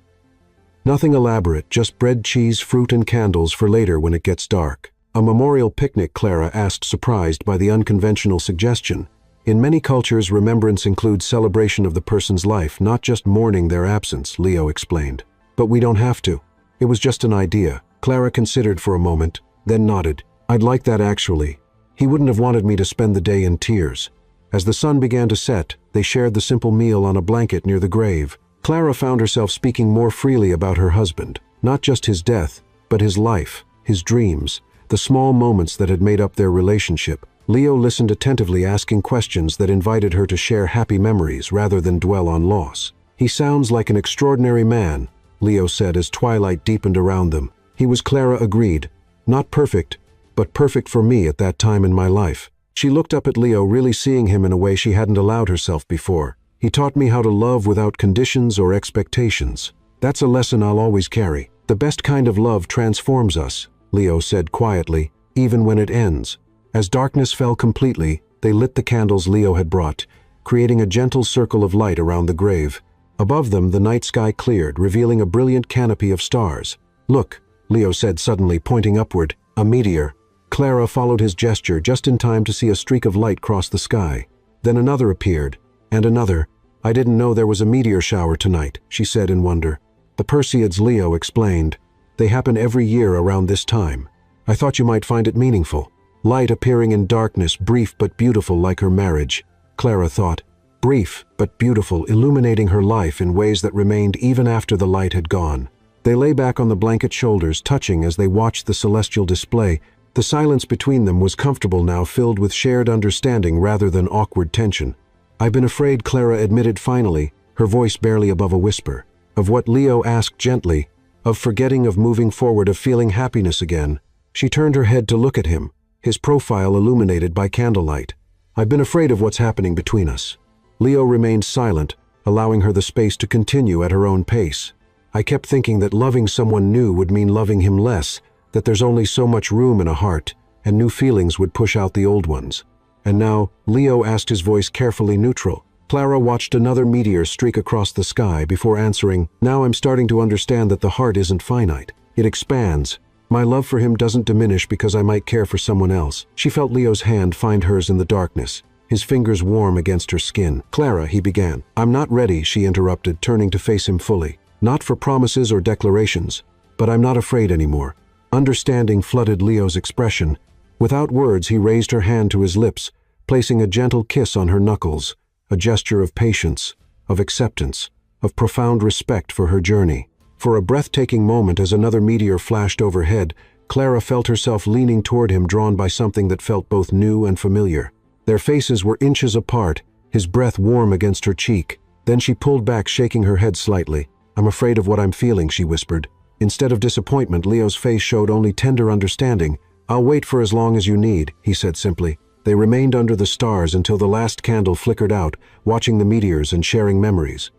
Nothing elaborate, just bread, cheese, fruit, and candles for later when it gets dark." "A memorial picnic?" Clara asked, surprised by the unconventional suggestion. "In many cultures, remembrance includes celebration of the person's life, not just mourning their absence," Leo explained. "But we don't have to. It was just an idea." Clara considered for a moment, then nodded. "I'd like that actually. He wouldn't have wanted me to spend the day in tears." As the sun began to set, they shared the simple meal on a blanket near the grave. Clara found herself speaking more freely about her husband, not just his death, but his life, his dreams, the small moments that had made up their relationship. Leo listened attentively, asking questions that invited her to share happy memories rather than dwell on loss. "He sounds like an extraordinary man," Leo said as twilight deepened around them. "He was," Clara agreed. "Not perfect, but perfect for me at that time in my life." She looked up at Leo, really seeing him in a way she hadn't allowed herself before. "He taught me how to love without conditions or expectations. That's a lesson I'll always carry. The best kind of love transforms us," Leo said quietly, "even when it ends." As darkness fell completely, they lit the candles Leo had brought, creating a gentle circle of light around the grave. Above them, the night sky cleared, revealing a brilliant canopy of stars. "Look," Leo said suddenly, pointing upward. A meteor. Clara followed his gesture just in time to see a streak of light cross the sky. Then another appeared, and another. I didn't know there was a meteor shower tonight, she said in wonder. The Perseids, Leo explained. They happen every year around this time. I thought you might find it meaningful. Light appearing in darkness, brief but beautiful like her marriage. Clara thought. Brief but beautiful, illuminating her life in ways that remained even after the light had gone. They lay back on the blanket shoulders, touching as they watched the celestial display. The silence between them was comfortable now, filled with shared understanding rather than awkward tension. I've been afraid, Clara admitted finally, her voice barely above a whisper. Of what? Leo asked gently. Of forgetting, of moving forward, of feeling happiness again. She turned her head to look at him, his profile illuminated by candlelight. I've been afraid of what's happening between us. Leo remained silent, allowing her the space to continue at her own pace. I kept thinking that loving someone new would mean loving him less, that there's only so much room in a heart, and new feelings would push out the old ones. And now, Leo asked, his voice carefully neutral. Clara watched another meteor streak across the sky before answering, now I'm starting to understand that the heart isn't finite. It expands. My love for him doesn't diminish because I might care for someone else. She felt Leo's hand find hers in the darkness, his fingers warm against her skin. Clara, he began. I'm not ready, she interrupted, turning to face him fully. Not for promises or declarations, but I'm not afraid anymore. Understanding flooded Leo's expression. Without words, he raised her hand to his lips, placing a gentle kiss on her knuckles, a gesture of patience, of acceptance, of profound respect for her journey. For a breathtaking moment, as another meteor flashed overhead, Clara felt herself leaning toward him, drawn by something that felt both new and familiar. Their faces were inches apart, his breath warm against her cheek. Then she pulled back, shaking her head slightly. I'm afraid of what I'm feeling, she whispered. Instead of disappointment, Leo's face showed only tender understanding. I'll wait for as long as you need, he said simply. They remained under the stars until the last candle flickered out, watching the meteors and sharing memories.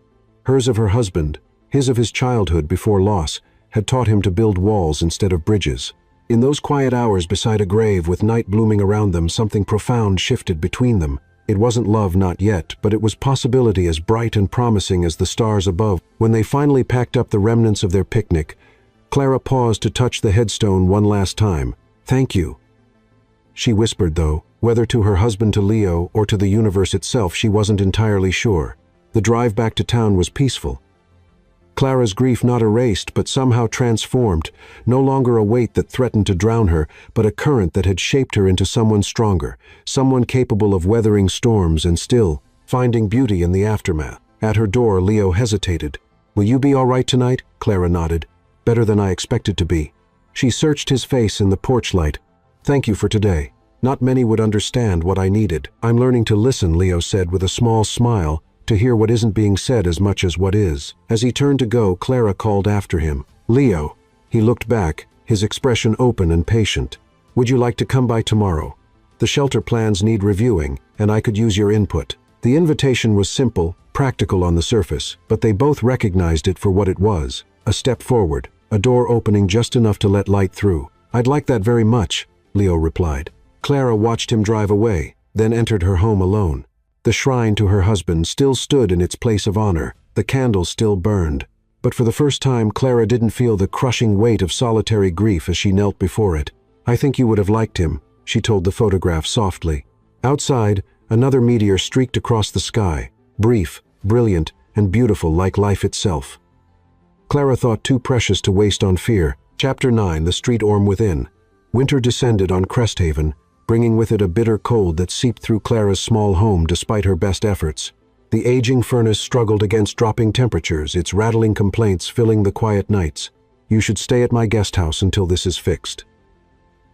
Hers of her husband, his of his childhood before loss, had taught him to build walls instead of bridges. In those quiet hours beside a grave with night blooming around them, something profound shifted between them. It wasn't love, not yet, but it was possibility as bright and promising as the stars above. When they finally packed up the remnants of their picnic, Clara paused to touch the headstone one last time. Thank you, she whispered, though, whether to her husband, to Leo, or to the universe itself, she wasn't entirely sure. The drive back to town was peaceful. Clara's grief not erased, but somehow transformed, no longer a weight that threatened to drown her, but a current that had shaped her into someone stronger, someone capable of weathering storms and still finding beauty in the aftermath. At her door, Leo hesitated. Will you be all right tonight? Clara nodded. Better than I expected to be. She searched his face in the porch light. Thank you for today. Not many would understand what I needed. I'm learning to listen, Leo said with a small smile, to hear what isn't being said as much as what is. As he turned to go, Clara called after him. Leo. He looked back, his expression open and patient. Would you like to come by tomorrow? The shelter plans need reviewing, and I could use your input. The invitation was simple, practical on the surface, but they both recognized it for what it was. A step forward, a door opening just enough to let light through. I'd like that very much, Leo replied. Clara watched him drive away, then entered her home alone. The shrine to her husband still stood in its place of honor. The candles still burned. But for the first time, Clara didn't feel the crushing weight of solitary grief as she knelt before it. I think you would have liked him, she told the photograph softly. Outside, another meteor streaked across the sky, brief, brilliant, and beautiful like life itself. Clara thought too precious to waste on fear. Chapter 9, The Street Orm Within. Winter descended on Cresthaven, bringing with it a bitter cold that seeped through Clara's small home despite her best efforts. The aging furnace struggled against dropping temperatures, its rattling complaints filling the quiet nights. You should stay at my guest house until this is fixed.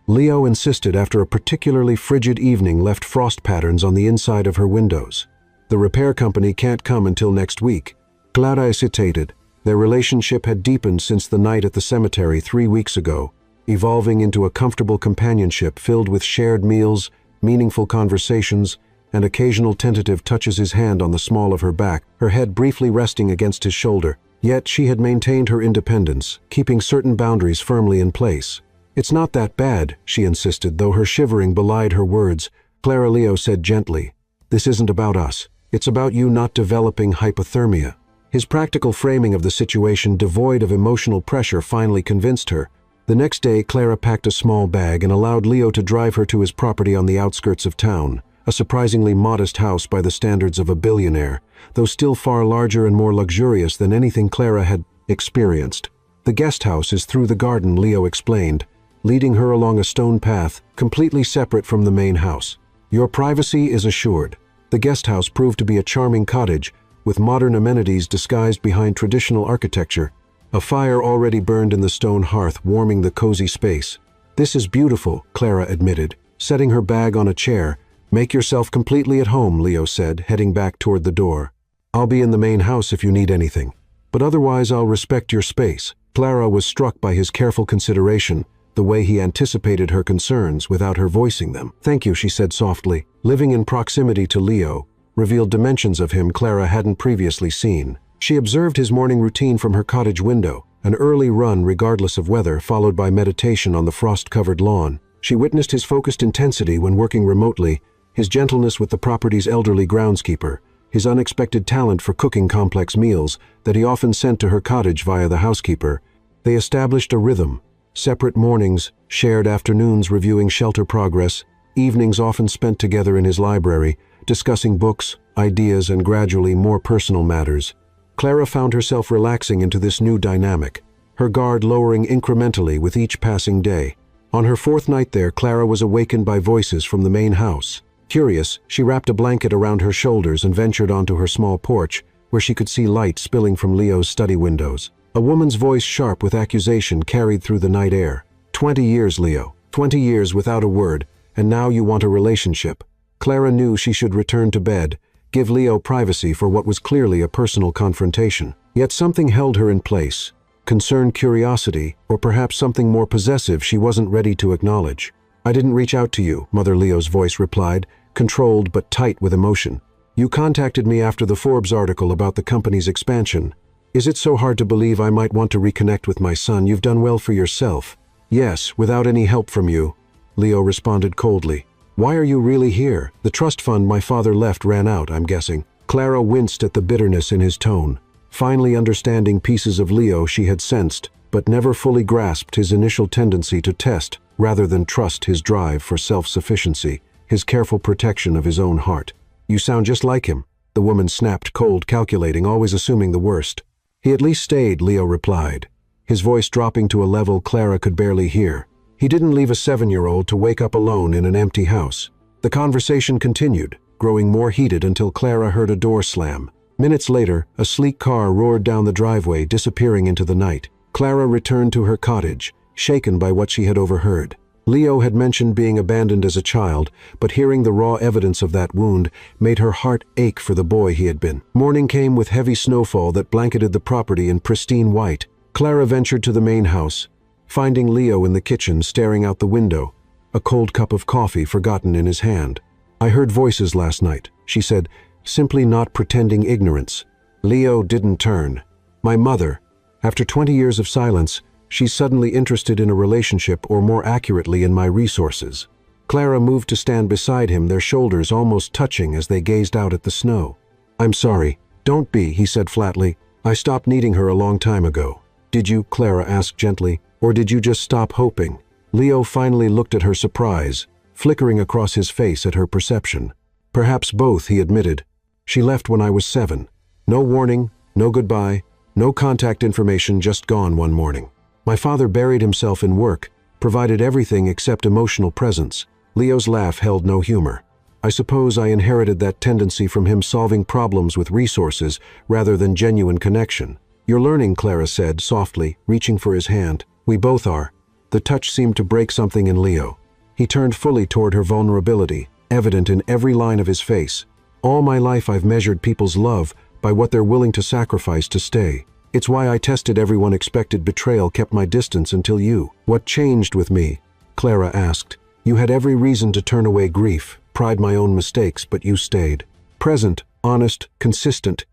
Leo insisted after a particularly frigid evening left frost patterns on the inside of her windows. The repair company can't come until next week. Clara hesitated. Their relationship had deepened since the night at the cemetery 3 weeks ago, evolving into a comfortable companionship filled with shared meals, meaningful conversations, and occasional tentative touches his hand on the small of her back, her head briefly resting against his shoulder. Yet she had maintained her independence, keeping certain boundaries firmly in place. It's not that bad, she insisted, though her shivering belied her words. Clara, Leo said gently, this isn't about us. It's about you not developing hypothermia. His practical framing of the situation, devoid of emotional pressure, finally convinced her. The next day, Clara packed a small bag and allowed Leo to drive her to his property on the outskirts of town, a surprisingly modest house by the standards of a billionaire, though still far larger and more luxurious than anything Clara had experienced. The guest house is through the garden, Leo explained, leading her along a stone path completely separate from the main house. Your privacy is assured. The guest house proved to be a charming cottage with modern amenities disguised behind traditional architecture. A fire already burned in the stone hearth, warming the cozy space. This is beautiful, Clara admitted, setting her bag on a chair. Make yourself completely at home, Leo said, heading back toward the door. I'll be in the main house if you need anything, but otherwise I'll respect your space. Clara was struck by his careful consideration, the way he anticipated her concerns without her voicing them. Thank you, she said softly. Living in proximity to Leo revealed dimensions of him Clara hadn't previously seen. She observed his morning routine from her cottage window, an early run regardless of weather, followed by meditation on the frost-covered lawn. She witnessed his focused intensity when working remotely, his gentleness with the property's elderly groundskeeper, his unexpected talent for cooking complex meals that he often sent to her cottage via the housekeeper. They established a rhythm. Separate mornings, shared afternoons reviewing shelter progress, evenings often spent together in his library, discussing books, ideas, and gradually more personal matters. Clara found herself relaxing into this new dynamic, her guard lowering incrementally with each passing day. On her fourth night there, Clara was awakened by voices from the main house. Curious, she wrapped a blanket around her shoulders and ventured onto her small porch, where she could see light spilling from Leo's study windows. A woman's voice, sharp with accusation, carried through the night air. 20 years, Leo. 20 years without a word, and now you want a relationship. Clara knew she should return to bed, give Leo privacy for what was clearly a personal confrontation. Yet something held her in place. Concerned curiosity, or perhaps something more possessive she wasn't ready to acknowledge. I didn't reach out to you, Mother Leo's voice replied, controlled but tight with emotion. You contacted me after the Forbes article about the company's expansion. Is it so hard to believe I might want to reconnect with my son? You've done well for yourself. Yes, without any help from you, Leo responded coldly. Why are you really here? The trust fund my father left ran out, I'm guessing. Clara winced at the bitterness in his tone, finally understanding pieces of Leo she had sensed, but never fully grasped his initial tendency to test, rather than trust, his drive for self-sufficiency, his careful protection of his own heart. You sound just like him, the woman snapped, cold, calculating, always assuming the worst. He at least stayed, Leo replied, his voice dropping to a level Clara could barely hear. He didn't leave a 7-year-old to wake up alone in an empty house. The conversation continued, growing more heated until Clara heard a door slam. Minutes later, a sleek car roared down the driveway, disappearing into the night. Clara returned to her cottage, shaken by what she had overheard. Leo had mentioned being abandoned as a child, but hearing the raw evidence of that wound made her heart ache for the boy he had been. Morning came with heavy snowfall that blanketed the property in pristine white. Clara ventured to the main house, finding Leo in the kitchen staring out the window, a cold cup of coffee forgotten in his hand. I heard voices last night, she said, simply not pretending ignorance. Leo didn't turn. My mother. After 20 years of silence, she's suddenly interested in a relationship, or more accurately in my resources. Clara moved to stand beside him, their shoulders almost touching as they gazed out at the snow. I'm sorry. Don't be, he said flatly. I stopped needing her a long time ago. Did you? Clara asked gently. Or did you just stop hoping? Leo finally looked at her, surprise flickering across his face at her perception. Perhaps both, he admitted. She left when I was 7. No warning, no goodbye, no contact information, just gone one morning. My father buried himself in work, provided everything except emotional presence. Leo's laugh held no humor. I suppose I inherited that tendency from him, solving problems with resources rather than genuine connection. You're learning, Clara said softly, reaching for his hand. We both are. The touch seemed to break something in Leo. He turned fully toward her, vulnerability evident in every line of his face. All my life I've measured people's love by what they're willing to sacrifice to stay. It's why I tested everyone, expected betrayal, kept my distance until you. What changed with me? Clara asked. You had every reason to turn away grief, pride, my own mistakes, but you stayed. Present, honest, consistent.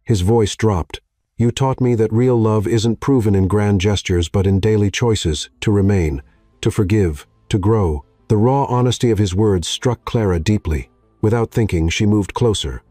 His voice dropped. You taught me that real love isn't proven in grand gestures but in daily choices, to remain, to forgive, to grow. The raw honesty of his words struck Clara deeply. Without thinking, she moved closer,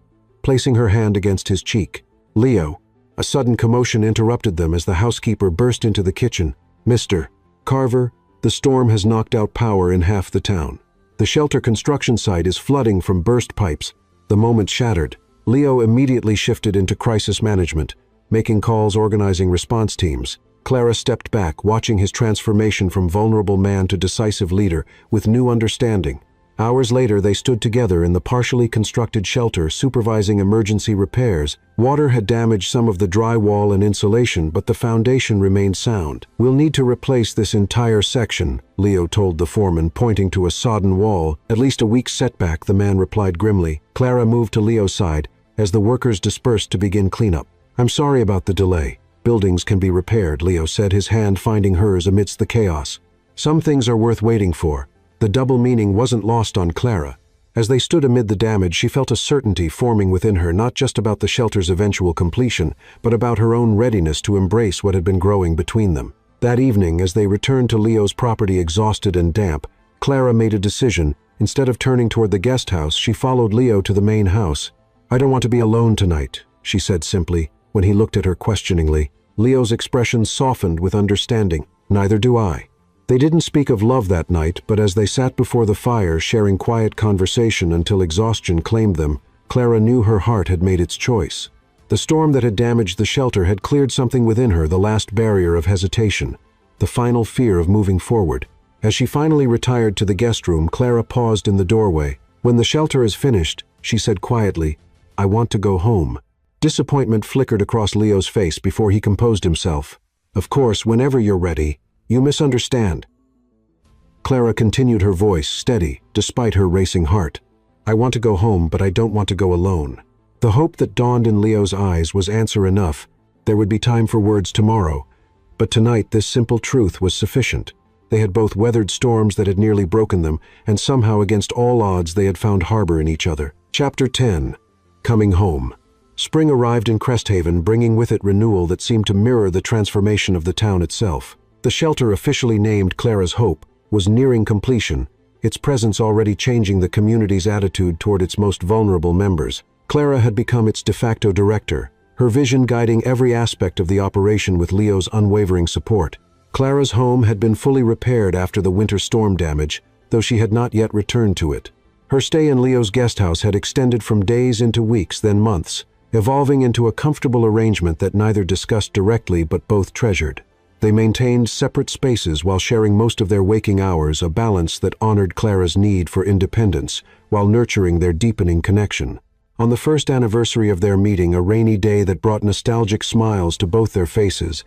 placing her hand against his cheek. Leo. A sudden commotion interrupted them as the housekeeper burst into the kitchen. Mr. Carver, the storm has knocked out power in half the town. The shelter construction site is flooding from burst pipes. The moment shattered. Leo immediately shifted into crisis management, making calls, organizing response teams. Clara stepped back, watching his transformation from vulnerable man to decisive leader with new understanding. Hours later, they stood together in the partially constructed shelter, supervising emergency repairs. Water had damaged some of the drywall and insulation, but the foundation remained sound. "We'll need to replace this entire section," Leo told the foreman, pointing to a sodden wall. "At least a week's setback," the man replied grimly. Clara moved to Leo's side as the workers dispersed to begin cleanup. "I'm sorry about the delay. Buildings can be repaired," Leo said, his hand finding hers amidst the chaos. "Some things are worth waiting for." The double meaning wasn't lost on Clara. As they stood amid the damage, she felt a certainty forming within her, not just about the shelter's eventual completion, but about her own readiness to embrace what had been growing between them. That evening, as they returned to Leo's property exhausted and damp, Clara made a decision. Instead of turning toward the guest house, she followed Leo to the main house. "I don't want to be alone tonight," she said simply, when he looked at her questioningly. Leo's expression softened with understanding. "Neither do I." They didn't speak of love that night, but as they sat before the fire, sharing quiet conversation until exhaustion claimed them, Clara knew her heart had made its choice. The storm that had damaged the shelter had cleared something within her, the last barrier of hesitation, the final fear of moving forward. As she finally retired to the guest room, Clara paused in the doorway. "When the shelter is finished," she said quietly, "I want to go home." Disappointment flickered across Leo's face before he composed himself. "Of course, whenever you're ready. You misunderstand." Clara continued, her voice steady, despite her racing heart. "I want to go home, but I don't want to go alone." The hope that dawned in Leo's eyes was answer enough. There would be time for words tomorrow. But tonight, this simple truth was sufficient. They had both weathered storms that had nearly broken them, and somehow, against all odds, they had found harbor in each other. Chapter 10. Coming Home. Spring arrived in Cresthaven, bringing with it renewal that seemed to mirror the transformation of the town itself. The shelter, officially named Clara's Hope, was nearing completion, its presence already changing the community's attitude toward its most vulnerable members. Clara had become its de facto director, her vision guiding every aspect of the operation with Leo's unwavering support. Clara's home had been fully repaired after the winter storm damage, though she had not yet returned to it. Her stay in Leo's guest house had extended from days into weeks, then months, evolving into a comfortable arrangement that neither discussed directly but both treasured. They maintained separate spaces while sharing most of their waking hours, a balance that honored Clara's need for independence while nurturing their deepening connection. On the first anniversary of their meeting, a rainy day that brought nostalgic smiles to both their faces,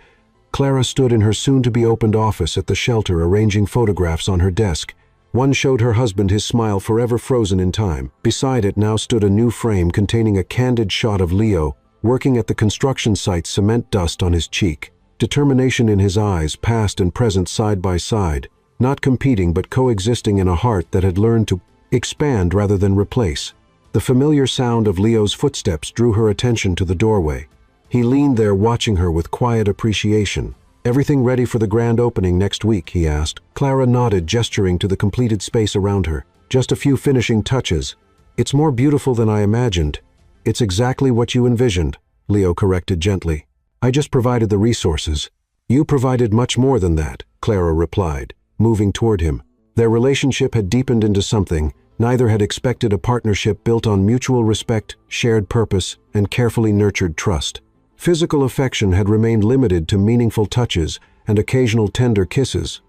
Clara stood in her soon-to-be-opened office at the shelter, arranging photographs on her desk. One showed her husband, his smile forever frozen in time. Beside it now stood a new frame containing a candid shot of Leo, working at the construction site, cement dust on his cheek. Determination in his eyes, past and present side by side, not competing but coexisting in a heart that had learned to expand rather than replace. The familiar sound of Leo's footsteps drew her attention to the doorway. He leaned there, watching her with quiet appreciation. "Everything ready for the grand opening next week?" he asked. Clara nodded, gesturing to the completed space around her. "Just a few finishing touches." "It's more beautiful than I imagined." "It's exactly what you envisioned," Leo corrected gently. "I just provided the resources." "You provided much more than that," Clara replied, moving toward him. Their relationship had deepened into something. Neither had expected, a partnership built on mutual respect, shared purpose, and carefully nurtured trust. Physical affection had remained limited to meaningful touches and occasional tender kisses,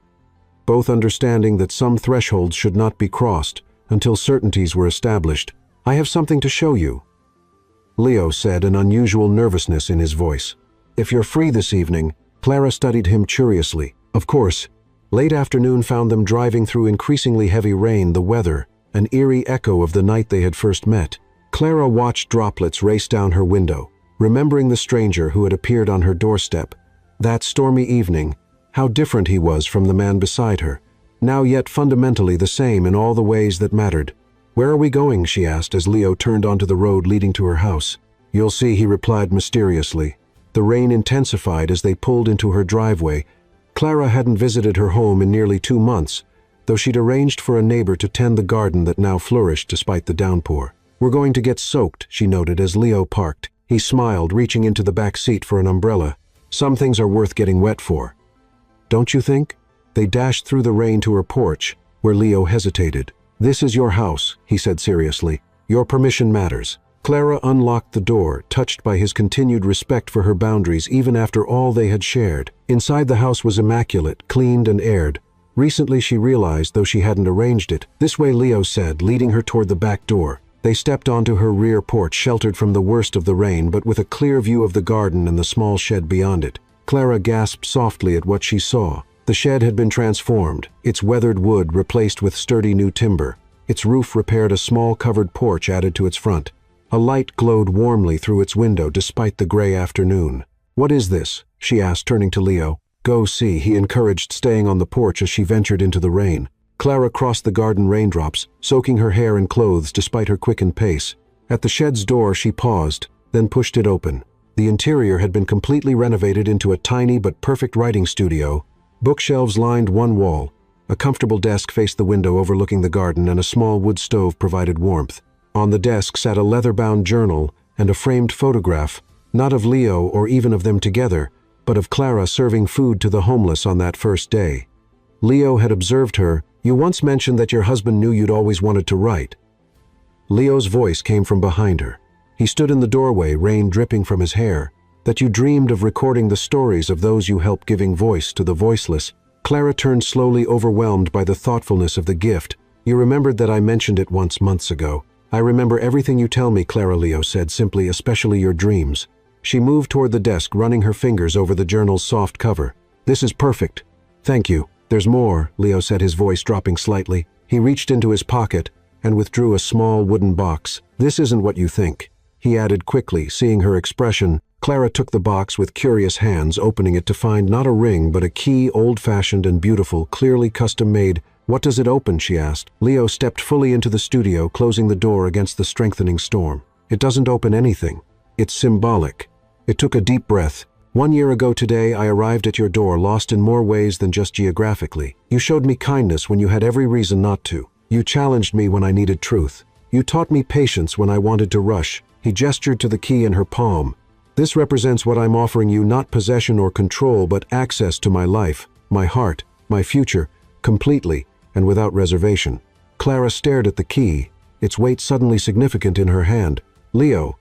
both understanding that some thresholds should not be crossed until certainties were established. "I have something to show you," Leo said, an unusual nervousness in his voice. "If you're free this evening." Clara studied him curiously. Of course. Late afternoon found them driving through increasingly heavy rain, the weather an eerie echo of the night they had first met. Clara watched droplets race down her window, remembering the stranger who had appeared on her doorstep. That stormy evening, how different he was from the man beside her, now yet fundamentally the same in all the ways that mattered. "Where are we going?" she asked as Leo turned onto the road leading to her house. "You'll see," he replied mysteriously. The rain intensified as they pulled into her driveway. Clara hadn't visited her home in nearly 2 months, though she'd arranged for a neighbor to tend the garden that now flourished despite the downpour. "We're going to get soaked," she noted as Leo parked. He smiled, reaching into the back seat for an umbrella. "Some things are worth getting wet for. Don't you think?" They dashed through the rain to her porch, where Leo hesitated. "This is your house," he said seriously. "Your permission matters." Clara unlocked the door, touched by his continued respect for her boundaries even after all they had shared. Inside the house was immaculate, cleaned and aired. Recently she realized, though she hadn't arranged it. "This way," Leo said, leading her toward the back door. They stepped onto her rear porch, sheltered from the worst of the rain, but with a clear view of the garden and the small shed beyond it. Clara gasped softly at what she saw. The shed had been transformed, its weathered wood replaced with sturdy new timber. Its roof repaired, a small covered porch added to its front. A light glowed warmly through its window despite the gray afternoon. "What is this?" she asked, turning to Leo. "Go see," he encouraged, staying on the porch as she ventured into the rain. Clara crossed the garden raindrops, soaking her hair and clothes despite her quickened pace. At the shed's door she paused, then pushed it open. The interior had been completely renovated into a tiny but perfect writing studio. Bookshelves lined one wall. A comfortable desk faced the window overlooking the garden, and a small wood stove provided warmth. On the desk sat a leather-bound journal and a framed photograph, not of Leo or even of them together, but of Clara serving food to the homeless on that first day. Leo had observed her. "You once mentioned that your husband knew you'd always wanted to write." Leo's voice came from behind her. He stood in the doorway, rain dripping from his hair. "That you dreamed of recording the stories of those you helped, giving voice to the voiceless." Clara turned slowly, overwhelmed by the thoughtfulness of the gift. "You remembered that I mentioned it once months ago." "I remember everything you tell me, Clara," Leo said simply, "especially your dreams." She moved toward the desk, running her fingers over the journal's soft cover. "This is perfect. Thank you." "There's more," Leo said, his voice dropping slightly. He reached into his pocket and withdrew a small wooden box. "This isn't what you think," he added quickly, seeing her expression. Clara took the box with curious hands, opening it to find not a ring but a key, old-fashioned and beautiful, clearly custom-made. "What does it open?" she asked. Leo stepped fully into the studio, closing the door against the strengthening storm. "It doesn't open anything. It's symbolic." It took a deep breath. "1 year ago today, I arrived at your door, lost in more ways than just geographically. You showed me kindness when you had every reason not to. You challenged me when I needed truth. You taught me patience when I wanted to rush." He gestured to the key in her palm. "This represents what I'm offering you, not possession or control, but access to my life, my heart, my future, completely and without reservation." Clara stared at the key, its weight suddenly significant in her hand. "Leo,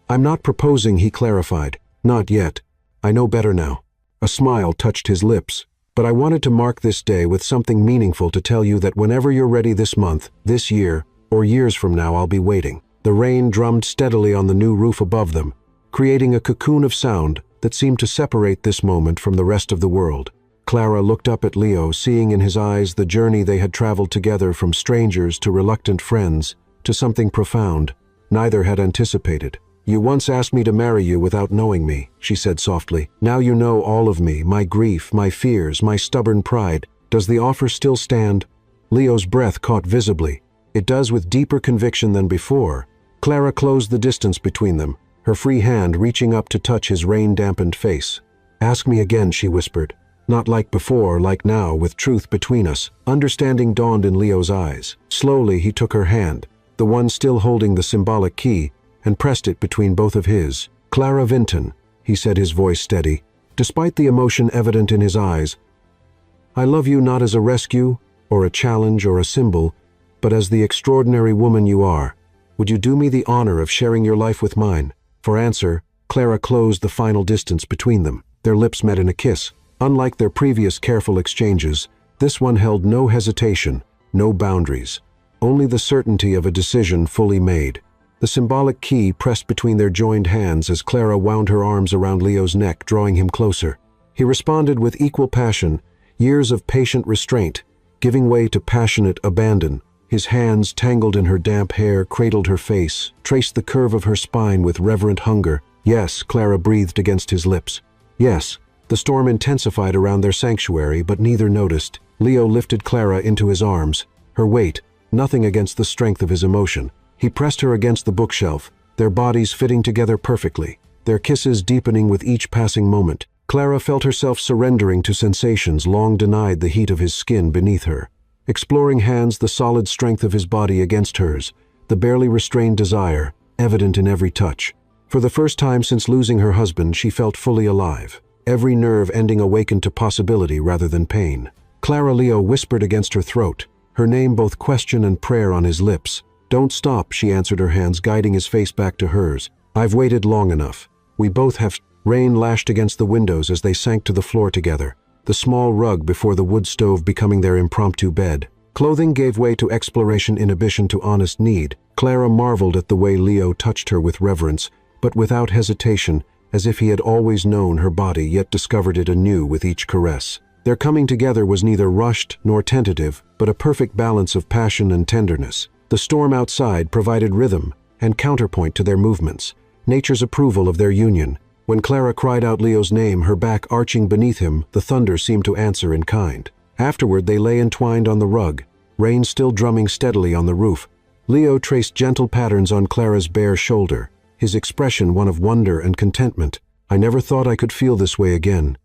I'm not proposing," he clarified. "Not yet. I know better now." A smile touched his lips. "But I wanted to mark this day with something meaningful, to tell you that whenever you're ready, this month, this year, or years from now, I'll be waiting." The rain drummed steadily on the new roof above them, creating a cocoon of sound that seemed to separate this moment from the rest of the world. Clara looked up at Leo, seeing in his eyes the journey they had traveled together, from strangers to reluctant friends, to something profound neither had anticipated. "You once asked me to marry you without knowing me," she said softly. "Now you know all of me, my grief, my fears, my stubborn pride. Does the offer still stand?" Leo's breath caught visibly. "It does, with deeper conviction than before." Clara closed the distance between them, her free hand reaching up to touch his rain-dampened face. "Ask me again," she whispered. "Not like before, like now, with truth between us." Understanding dawned in Leo's eyes. Slowly he took her hand, the one still holding the symbolic key, and pressed it between both of his. "Clara Vinton," he said, his voice steady, despite the emotion evident in his eyes, "I love you not as a rescue, or a challenge, or a symbol, but as the extraordinary woman you are. Would you do me the honor of sharing your life with mine?" For answer, Clara closed the final distance between them. Their lips met in a kiss. Unlike their previous careful exchanges, this one held no hesitation, no boundaries, only the certainty of a decision fully made. The symbolic key pressed between their joined hands as Clara wound her arms around Leo's neck, drawing him closer. He responded with equal passion, years of patient restraint, giving way to passionate abandon. His hands, tangled in her damp hair, cradled her face, traced the curve of her spine with reverent hunger. "Yes," Clara breathed against his lips. "Yes." The storm intensified around their sanctuary, but neither noticed. Leo lifted Clara into his arms, her weight, nothing against the strength of his emotion. He pressed her against the bookshelf, their bodies fitting together perfectly, their kisses deepening with each passing moment. Clara felt herself surrendering to sensations long denied the heat of his skin beneath her. Exploring hands, the solid strength of his body against hers, the barely restrained desire, evident in every touch. For the first time since losing her husband, she felt fully alive. every nerve ending awakened to possibility rather than pain. Clara Leo whispered against her throat, her name both question and prayer on his lips. "Don't stop," she answered, her hands guiding his face back to hers. "I've waited long enough. We both have—" Rain lashed against the windows as they sank to the floor together, the small rug before the wood stove becoming their impromptu bed. Clothing gave way to exploration, inhibition to honest need. Clara marveled at the way Leo touched her with reverence, but without hesitation, as if he had always known her body yet discovered it anew with each caress. Their coming together was neither rushed nor tentative, but a perfect balance of passion and tenderness. The storm outside provided rhythm and counterpoint to their movements, nature's approval of their union. When Clara cried out Leo's name, her back arching beneath him, the thunder seemed to answer in kind. Afterward they lay entwined on the rug, rain still drumming steadily on the roof. Leo traced gentle patterns on Clara's bare shoulder, his expression one of wonder and contentment. "I never thought I could feel this way again,"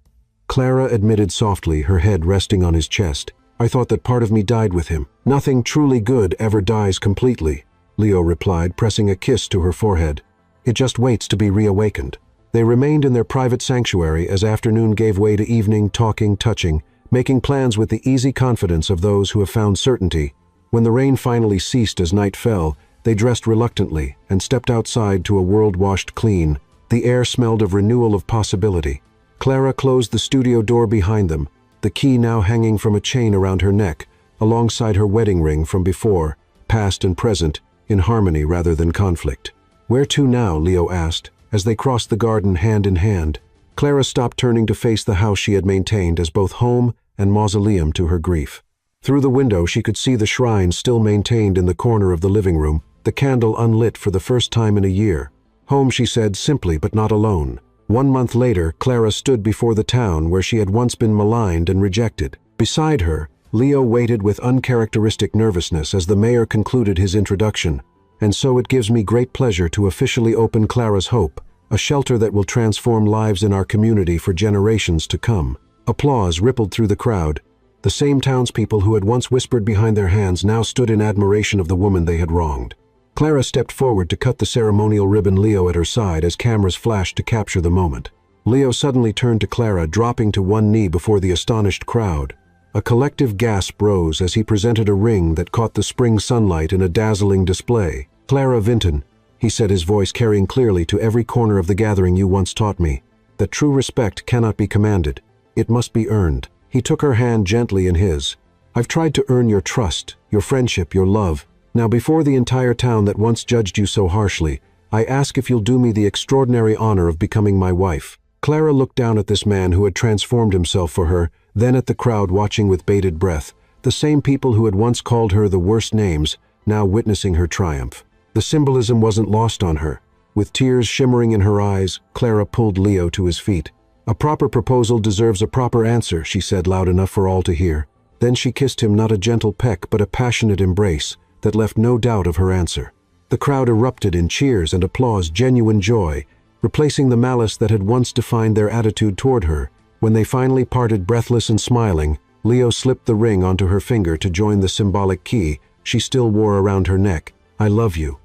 Clara admitted softly, her head resting on his chest. "I thought that part of me died with him." "Nothing truly good ever dies completely," Leo replied, pressing a kiss to her forehead. "It just waits to be reawakened." They remained in their private sanctuary as afternoon gave way to evening, talking, touching, making plans with the easy confidence of those who have found certainty. When the rain finally ceased as night fell, they dressed reluctantly and stepped outside to a world washed clean. The air smelled of renewal, of possibility. Clara closed the studio door behind them, the key now hanging from a chain around her neck, alongside her wedding ring from before, past and present, in harmony rather than conflict. "Where to now?" Leo asked, as they crossed the garden hand in hand. Clara stopped, turning to face the house she had maintained as both home and mausoleum to her grief. Through the window she could see the shrine still maintained in the corner of the living room, the candle unlit for the first time in a year. Home, she said simply, but not alone. 1 month later, Clara stood before the town where she had once been maligned and rejected. Beside her, Leo waited with uncharacteristic nervousness as the mayor concluded his introduction. "And so it gives me great pleasure to officially open Clara's Hope, a shelter that will transform lives in our community for generations to come." Applause rippled through the crowd. The same townspeople who had once whispered behind their hands now stood in admiration of the woman they had wronged. Clara stepped forward to cut the ceremonial ribbon, Leo at her side as cameras flashed to capture the moment. Leo suddenly turned to Clara, dropping to one knee before the astonished crowd. A collective gasp rose as he presented a ring that caught the spring sunlight in a dazzling display. "Clara Vinton," he said, his voice carrying clearly to every corner of the gathering, "you once taught me that true respect cannot be commanded. It must be earned." He took her hand gently in his. "I've tried to earn your trust, your friendship, your love. Now, before the entire town that once judged you so harshly, I ask if you'll do me the extraordinary honor of becoming my wife." Clara looked down at this man who had transformed himself for her, then at the crowd watching with bated breath, the same people who had once called her the worst names, now witnessing her triumph. The symbolism wasn't lost on her. With tears shimmering in her eyes, Clara pulled Leo to his feet. "A proper proposal deserves a proper answer," she said, loud enough for all to hear. Then she kissed him, not a gentle peck, but a passionate embrace that left no doubt of her answer. The crowd erupted in cheers and applause, genuine joy, replacing the malice that had once defined their attitude toward her. When they finally parted, breathless and smiling, Leo slipped the ring onto her finger to join the symbolic key she still wore around her neck. "I love you,"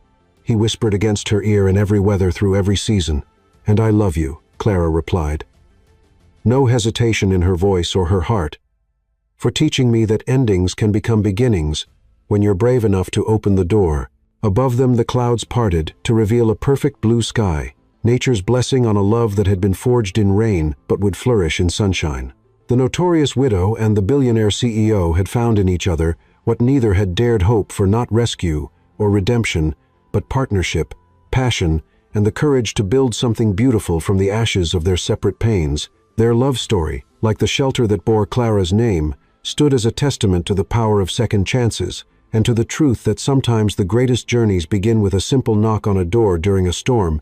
he whispered against her ear, in every weather, through every season. "And I love you," Clara replied. No hesitation in her voice or her heart. "For teaching me that endings can become beginnings when you're brave enough to open the door." Above them the clouds parted to reveal a perfect blue sky, nature's blessing on a love that had been forged in rain but would flourish in sunshine. The notorious widow and the billionaire CEO had found in each other what neither had dared hope for, not rescue or redemption, but partnership, passion, and the courage to build something beautiful from the ashes of their separate pains. Their love story, like the shelter that bore Clara's name, stood as a testament to the power of second chances and to the truth that sometimes the greatest journeys begin with a simple knock on a door during a storm.